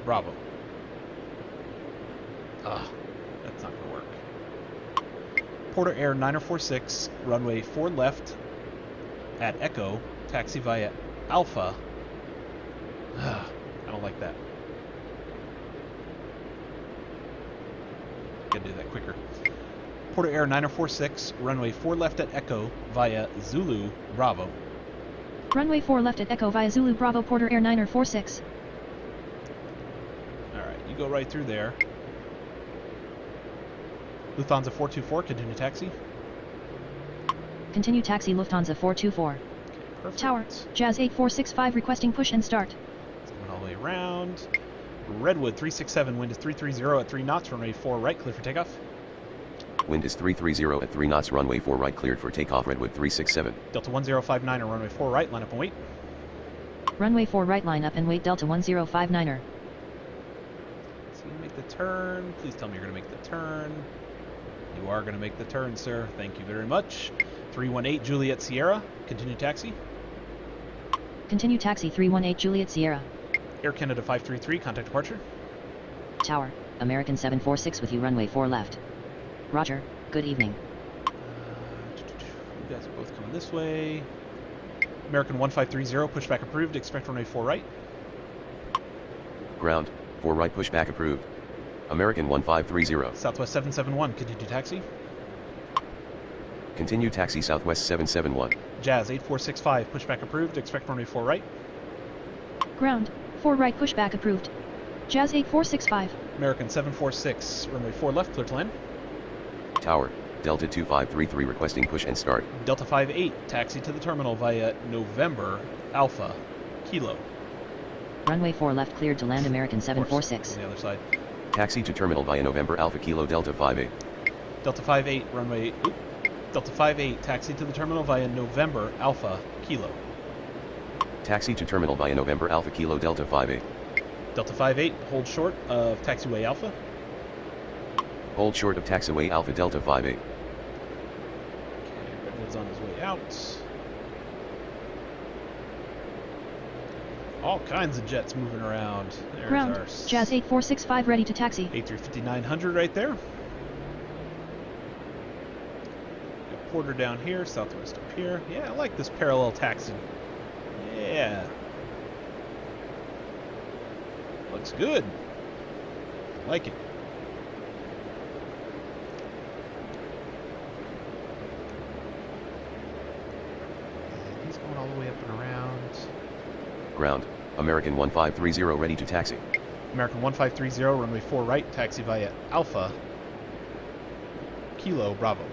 Bravo. That's not going to work. Porter Air 946, runway 4 left at Echo, taxi via Alpha. I don't like that. Gotta do that quicker. Porter Air 946, runway 4 left at Echo via Zulu Bravo. Runway 4 left at Echo via Zulu Bravo, Porter Air 946. You go right through there. Lufthansa 424, continue taxi. Continue taxi Lufthansa 424. Perfect. Tower, Jazz 8465 requesting push and start. Going all the way around. Redwood 367, wind is 330 at 3 knots, runway 4 right, clear for takeoff. Wind is 330 at 3 knots, runway 4 right, cleared for takeoff, Redwood 367. Delta 1059 on runway 4 right, line up and wait. Runway 4 right, line up and wait, Delta 1059er. So you make the turn. Please tell me you're going to make the turn. You are going to make the turn, sir. Thank you very much. 318 Juliet Sierra, continue taxi. Continue taxi 318 Juliet Sierra. Air Canada 533, contact departure. Tower, American 746 with you, runway 4 left. Roger, good evening. You guys are both coming this way. American 1530, pushback approved, expect runway 4 right. Ground, 4 right, pushback approved. American 1530. Southwest 771, continue taxi. Continue taxi Southwest 771. Jazz 8465, pushback approved, expect runway 4 right. Ground, 4 right, pushback approved. Jazz 8465. American 746, runway 4 left, clear to land. Tower, Delta 2533 requesting push and start. Delta 58, taxi to the terminal via November Alpha Kilo. Runway 4 left, cleared to land, American 746. On the other side. Taxi to terminal via November Alpha Kilo Delta 58. Delta 58, runway, Delta 58, taxi to the terminal via November Alpha Kilo. Taxi to terminal via November Alpha Kilo Delta 58. Delta 58, hold short of taxiway Alpha. Hold short of taxiway Alpha Delta 58. Okay, Redwood's on his way out. All kinds of jets moving around. There's Ground, our Jazz 8465 ready to taxi. A350-900 right there. Got Porter down here, Southwest up here. Yeah, I like this parallel taxi. Yeah. Looks good. Like it. And he's going all the way up and around. Ground, American 1530 ready to taxi. American 1530, runway 4 right, taxi via Alpha Kilo Bravo.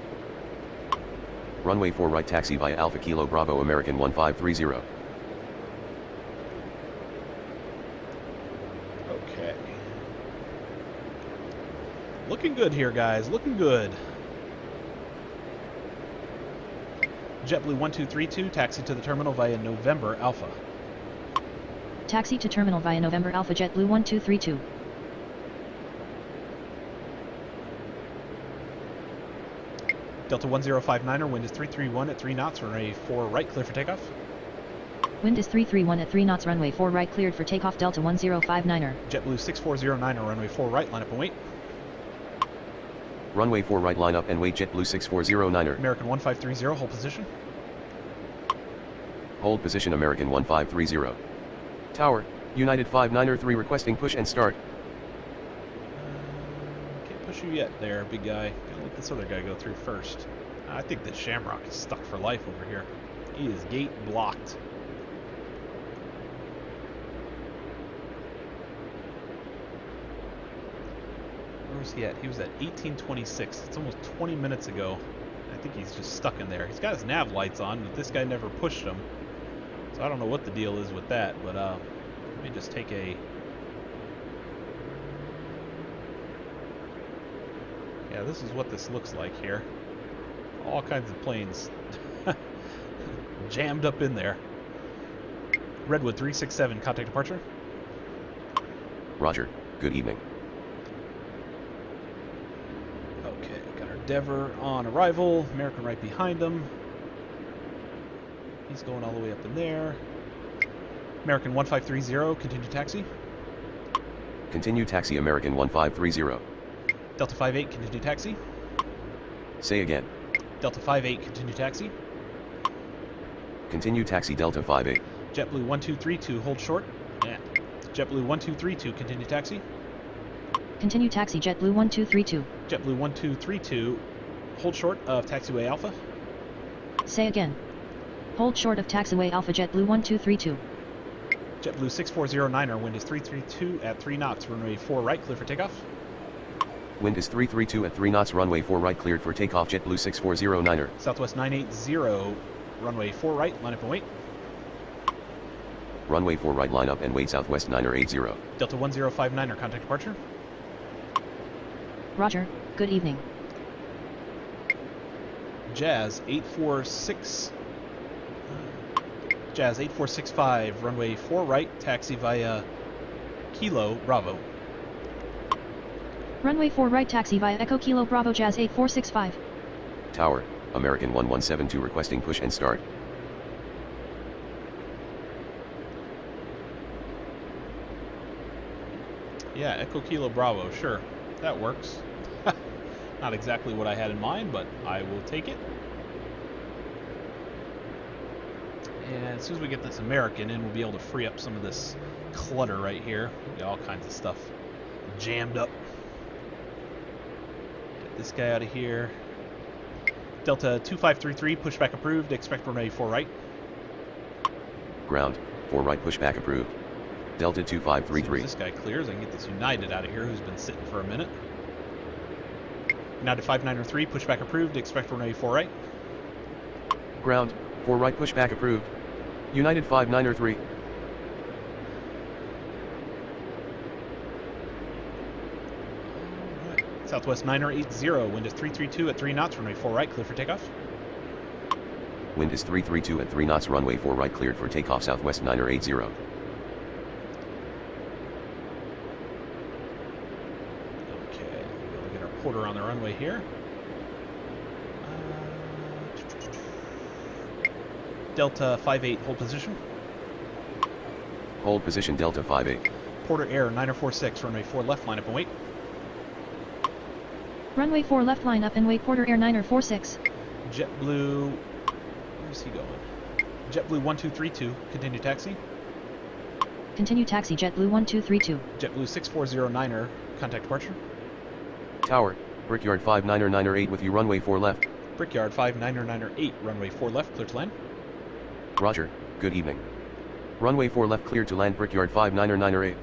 Runway 4 right, taxi via Alpha Kilo Bravo, American 1530. Okay. Looking good here, guys. Looking good. JetBlue 1232, taxi to the terminal via November Alpha. Taxi to terminal via November Alpha JetBlue 1232. Delta 1059er, wind is 331 at 3 knots, runway 4 right, clear for takeoff. Wind is 331 at 3 knots, runway 4 right, cleared for takeoff, Delta 1059er. JetBlue 6409er, runway 4 right, line up and wait. Runway 4 right, line up and wait, JetBlue 6409er. American 1530, hold position. Hold position, American 1530. Tower, United 593 requesting push and start. Can't push you yet there, big guy. Gotta let this other guy go through first. I think that Shamrock is stuck for life over here. He is gate blocked. Where was he at? He was at 1826. It's almost 20 minutes ago. I think he's just stuck in there. He's got his nav lights on, but this guy never pushed them. So I don't know what the deal is with that, but let me just take a... Yeah, this is what this looks like here. All kinds of planes jammed up in there. Redwood 367, contact departure. Roger, good evening. Okay, got our Dever on arrival. American right behind him. He's going all the way up in there. American 1530, continue taxi. Continue taxi, American 1530. Delta 58, continue taxi. Say again. Delta 58, continue taxi. Continue taxi, Delta 58. JetBlue 1232, hold short. Yeah. JetBlue 1232, continue taxi. Continue taxi JetBlue 1232. JetBlue 1232, hold short of taxiway Alpha. Say again. Hold short of taxiway Alpha JetBlue 1232. JetBlue 6409er, wind is 332 at 3 knots, runway 4 right, clear for takeoff. Wind is 332 at 3 knots, runway 4 right, cleared for takeoff. JetBlue 6409er. Southwest 980, runway 4 right, line up and wait. Runway 4 right, line up and wait. Southwest 980. Delta 1059er, contact departure. Roger, good evening. Jazz 8465, runway 4 right, taxi via Kilo Bravo. Runway 4 right, taxi via Echo Kilo Bravo Jazz 8465. Tower, American 1172 requesting push and start. Yeah, Echo Kilo Bravo, sure, that works. Not exactly what I had in mind, but I will take it. And as soon as we get this American in, we'll be able to free up some of this clutter right here. We got all kinds of stuff jammed up. Get this guy out of here. Delta 2533, pushback approved. Expect runway 4 right. Ground, 4 right, pushback approved. Delta 2533. As this guy clears, I can get this United out of here who's been sitting for a minute. United 5903, pushback approved. Expect runway 4 right. Ground, 4 right, pushback approved. United 5903. Alright. Southwest 980, wind is 332 at 3 knots, runway 4 right, clear for takeoff. Wind is 332 at 3 knots, runway 4 right, cleared for takeoff. Southwest 980. Okay, we'll get our porter on the runway here. Delta 58, hold position. Hold position, Delta 58. Porter Air 9046, runway 4 left, line up and wait. Runway 4 left, line up and wait. Porter Air 9046. JetBlue, where's he going? JetBlue 1232, continue taxi. Continue taxi JetBlue 1232. JetBlue 6409er, contact departure. Tower, Brickyard 59er 8 with you, runway 4 left. Brickyard 59er 8, runway 4 left, clear to land. Roger, good evening. Runway 4 left, clear to land. Brickyard 59er 8.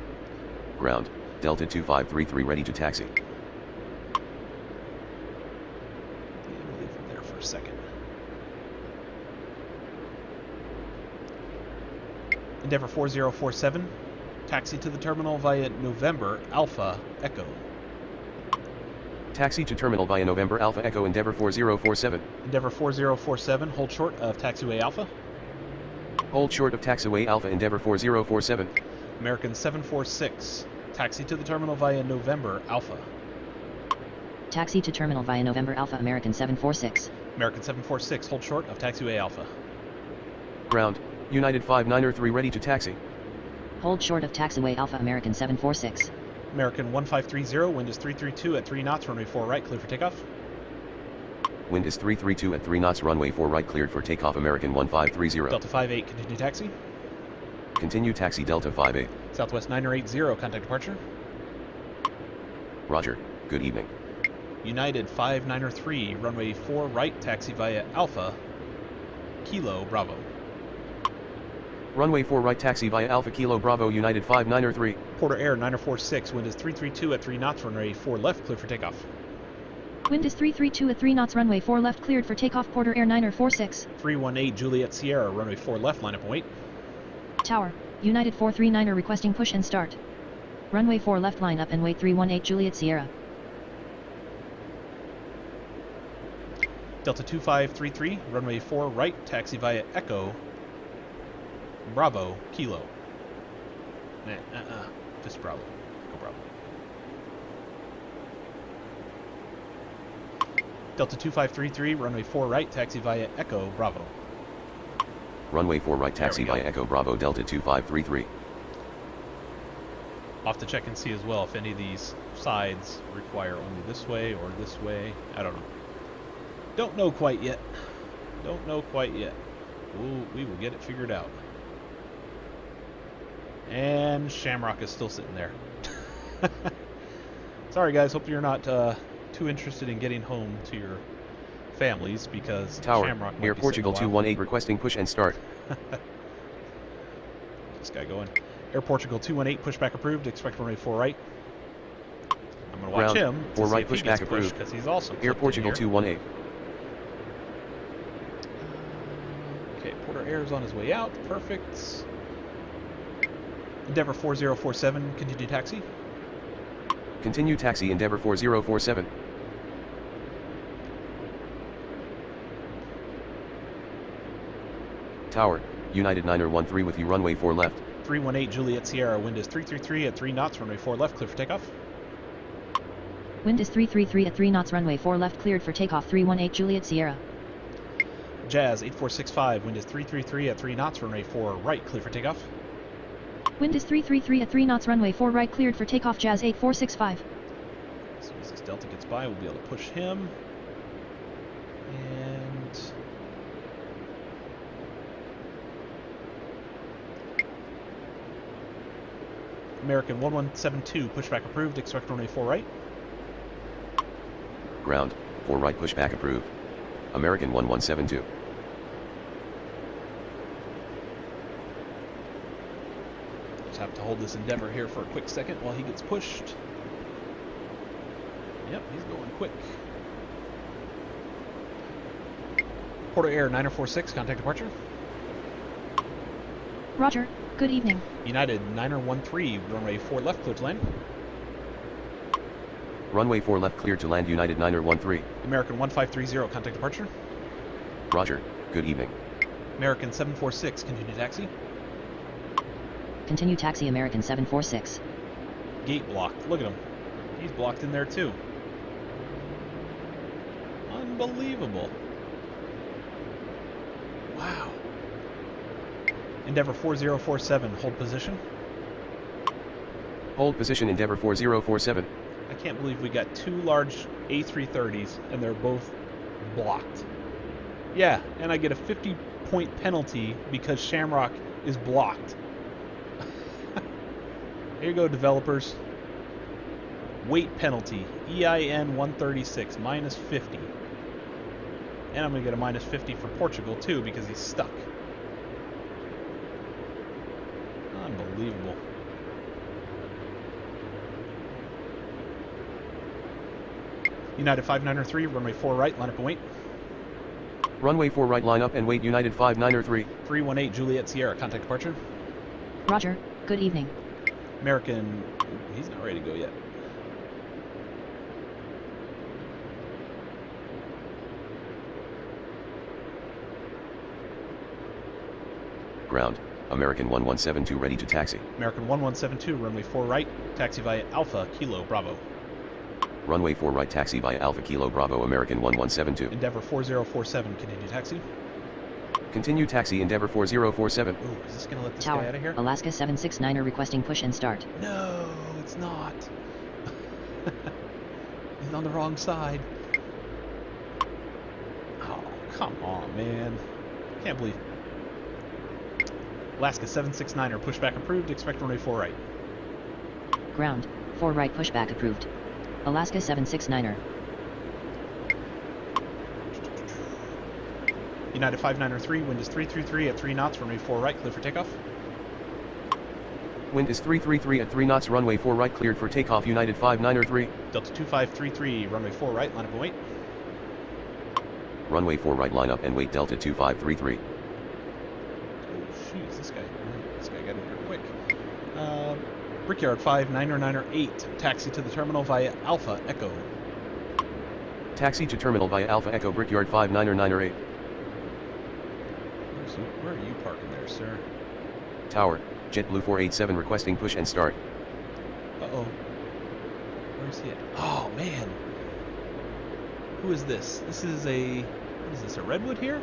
Ground, Delta 2533 ready to taxi. Yeah, we'll leave him there for a second. Endeavour 4047, taxi to the terminal via November Alpha Echo. Taxi to terminal via November Alpha Echo, Endeavour 4047. Endeavour 4047, hold short of taxiway Alpha. Hold short of taxiway Alpha, Endeavour 4047. American 746, taxi to the terminal via November Alpha. Taxi to terminal via November Alpha American 746. American 746, hold short of taxiway Alpha. Ground, United 5903 ready to taxi. Hold short of taxiway Alpha American 746. American 1530, wind is 332 at 3 knots, runway 4 right, clear for takeoff. Wind is 332 at 3 knots, runway 4 right, cleared for takeoff. American 1530. Delta 58, continue taxi. Continue taxi, Delta 58. Southwest 980, contact departure. Roger, good evening. United 5903, runway 4 right, taxi via Alpha Kilo Bravo. Runway 4 right, taxi via Alpha Kilo Bravo, United 5903. Porter Air 9046, wind is 332 at 3 knots, runway 4 left, clear for takeoff. Wind is 332 at 3 knots, runway 4 left, cleared for takeoff. Porter Air 9046. 318 Juliet Sierra, runway 4 left, line up and wait. Tower, United 439er requesting push and start. Runway 4 left, line up and wait. 318 Juliet Sierra. Delta 2533, runway 4 right, taxi via Echo Bravo Kilo. Just Bravo. Go Bravo. Delta 2533, runway 4 right, taxi via Echo Bravo. Runway 4 right, taxi via Echo Bravo, Delta 2533. I'll have to check and see as well if any of these sides require only this way or this way. I don't know. Don't know quite yet. Don't know quite yet. We will get it figured out. And Shamrock is still sitting there. Sorry guys, hope you're not too interested in getting home to your families because Tower, Shamrock might Air be Portugal sitting a while. 218 requesting push and start. This guy going. Air Portugal 218, pushback approved. Expect runway 4 right. I'm going to watch Ground, him. 4 right, pushback approved. Because he's also Air Portugal 218. Okay, Porter Air's on his way out. Perfect. Endeavor 4047, continue taxi. Continue taxi Endeavor 4047. Tower, United 913 with you runway 4 left. 318 Juliet Sierra, wind is 333 at 3 knots, runway 4 left, clear for takeoff. Wind is 333 at 3 knots, runway 4 left, cleared for takeoff. 318 Juliet Sierra. Jazz 8465, wind is 333 at 3 knots, runway 4 right, clear for takeoff. Wind is 333 at 3 knots, runway 4 right, cleared for takeoff. Jazz 8465. As soon as this Delta gets by, we'll be able to push him. And American 1172, pushback approved, expect runway 4 right. Ground, 4 right, pushback approved. American 1172. Just have to hold this Endeavor here for a quick second while he gets pushed. Yep, he's going quick. Porter Air 9046, contact departure. Roger, good evening. United 9013, runway 4 left, clear to land. Runway 4 left, cleared to land. United 913. American 1530, contact departure. Roger, good evening. American 746, continue taxi. Continue taxi American 746. Gate blocked. Look at him. He's blocked in there too. Unbelievable. Wow. Endeavor 4047, hold position. Hold position Endeavor 4047. I can't believe we got 2 large A330s and they're both blocked. Yeah, and I get a 50-point penalty because Shamrock is blocked. Here you go, developers. Weight penalty, EIN 136, minus 50. And I'm going to get a minus 50 for Portugal, too, because he's stuck. Unbelievable. United 5903, runway 4 right, line up and wait. Runway 4 right, line up and wait. United 5903. 318 Juliet Sierra, contact departure. Roger, good evening. American, he's not ready to go yet. Ground, American 1172 ready to taxi. American 1172, runway 4 right, taxi via Alpha Kilo Bravo. Runway 4 right, taxi via Alpha Kilo Bravo. American 1172. Endeavor 4047, continue taxi. Continue taxi Endeavor 4047. Ooh, is this going to let this Tower, guy out of here? Alaska 769er requesting push and start. No, it's not. He's on the wrong side. Oh, come on, man. Can't believe. Alaska 769er, pushback approved, expect runway 4 right. Ground, 4 right, pushback approved. Alaska 769er. United 5903, wind is 333 at 3 knots, runway 4 right, clear for takeoff. Wind is 333 at 3 knots, runway 4 right, cleared for takeoff. United 5903. Delta 2533, runway 4 right, line up and wait. Runway 4 right, line up and wait. Delta 2533. Oh, jeez, this guy got in here quick. Brickyard 5998, taxi to the terminal via Alpha Echo. Taxi to terminal via Alpha Echo. Brickyard 5998. Where are you parking there, sir? Tower, JetBlue 487 requesting push and start. Uh-oh. Where's he at? Oh, man. Who is this? This is a... What is this, a Redwood here?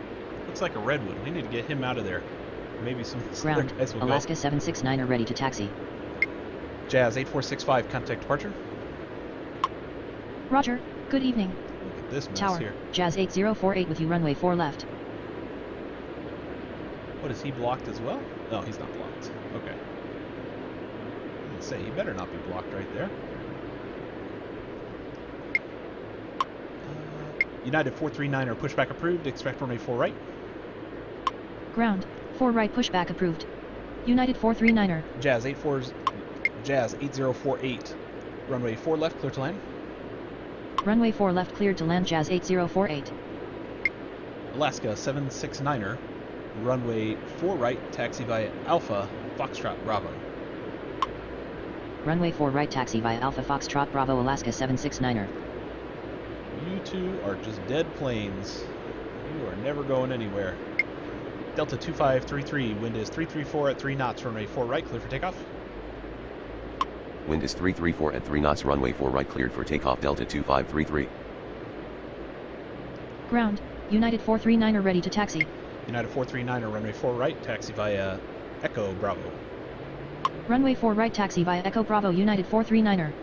Looks like a Redwood. We need to get him out of there. Maybe some other Ground, guys will Alaska go. 769er ready to taxi. Jazz 8465, contact departure. Roger, good evening. Look at this mess Tower, here. Jazz 8048 with you runway 4 left. What, is he blocked as well? No, he's not blocked. Okay. I was gonna say, he better not be blocked right there. United 439er, pushback approved, expect runway 4 right. Ground, 4 right, pushback approved. United 439er. Jazz 8048. Runway 4 left, clear to land. Runway 4 left cleared to land Jazz 8048. Alaska 769er. Runway 4 right, taxi via Alpha, Foxtrot Bravo. Runway 4 right taxi via Alpha Foxtrot Bravo Alaska 769er. You two are just dead planes. You are never going anywhere. Delta 2533, wind is 334 at 3 knots, runway 4 right, clear for takeoff. Wind is 334 at 3 knots, runway 4 right, cleared for takeoff, Delta 2533. Ground, United 439er ready to taxi. United 439er, runway 4 right, taxi via Echo Bravo. Runway 4 right taxi via Echo Bravo United 439er.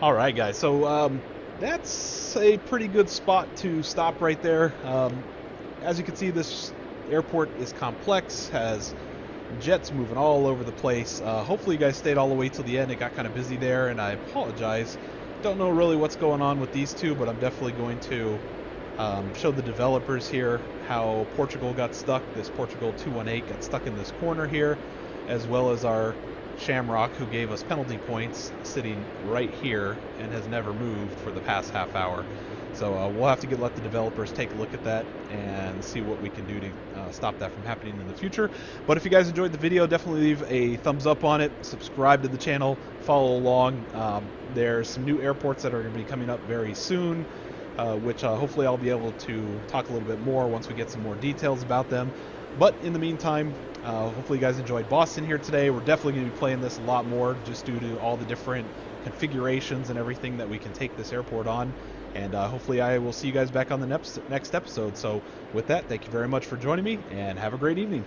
Alright guys, so that's a pretty good spot to stop right there. As you can see, this airport is complex, has jets moving all over the place. Hopefully you guys stayed all the way till the end. It got kind of busy there, and I apologize. Don't know really what's going on with these two, but I'm definitely going to show the developers here how Portugal got stuck. This Portugal 218 got stuck in this corner here, as well as our Shamrock, who gave us penalty points, sitting right here and has never moved for the past half hour. So we'll have to let the developers take a look at that and see what we can do to stop that from happening in the future. But if you guys enjoyed the video, definitely leave a thumbs up on it, subscribe to the channel, follow along. There's some new airports that are going to be coming up very soon, which hopefully I'll be able to talk a little bit more once we get some more details about them. But in the meantime, hopefully you guys enjoyed Boston here today. We're definitely going to be playing this a lot more just due to all the different configurations and everything that we can take this airport on. And hopefully I will see you guys back on the next episode. So with that, thank you very much for joining me, and have a great evening.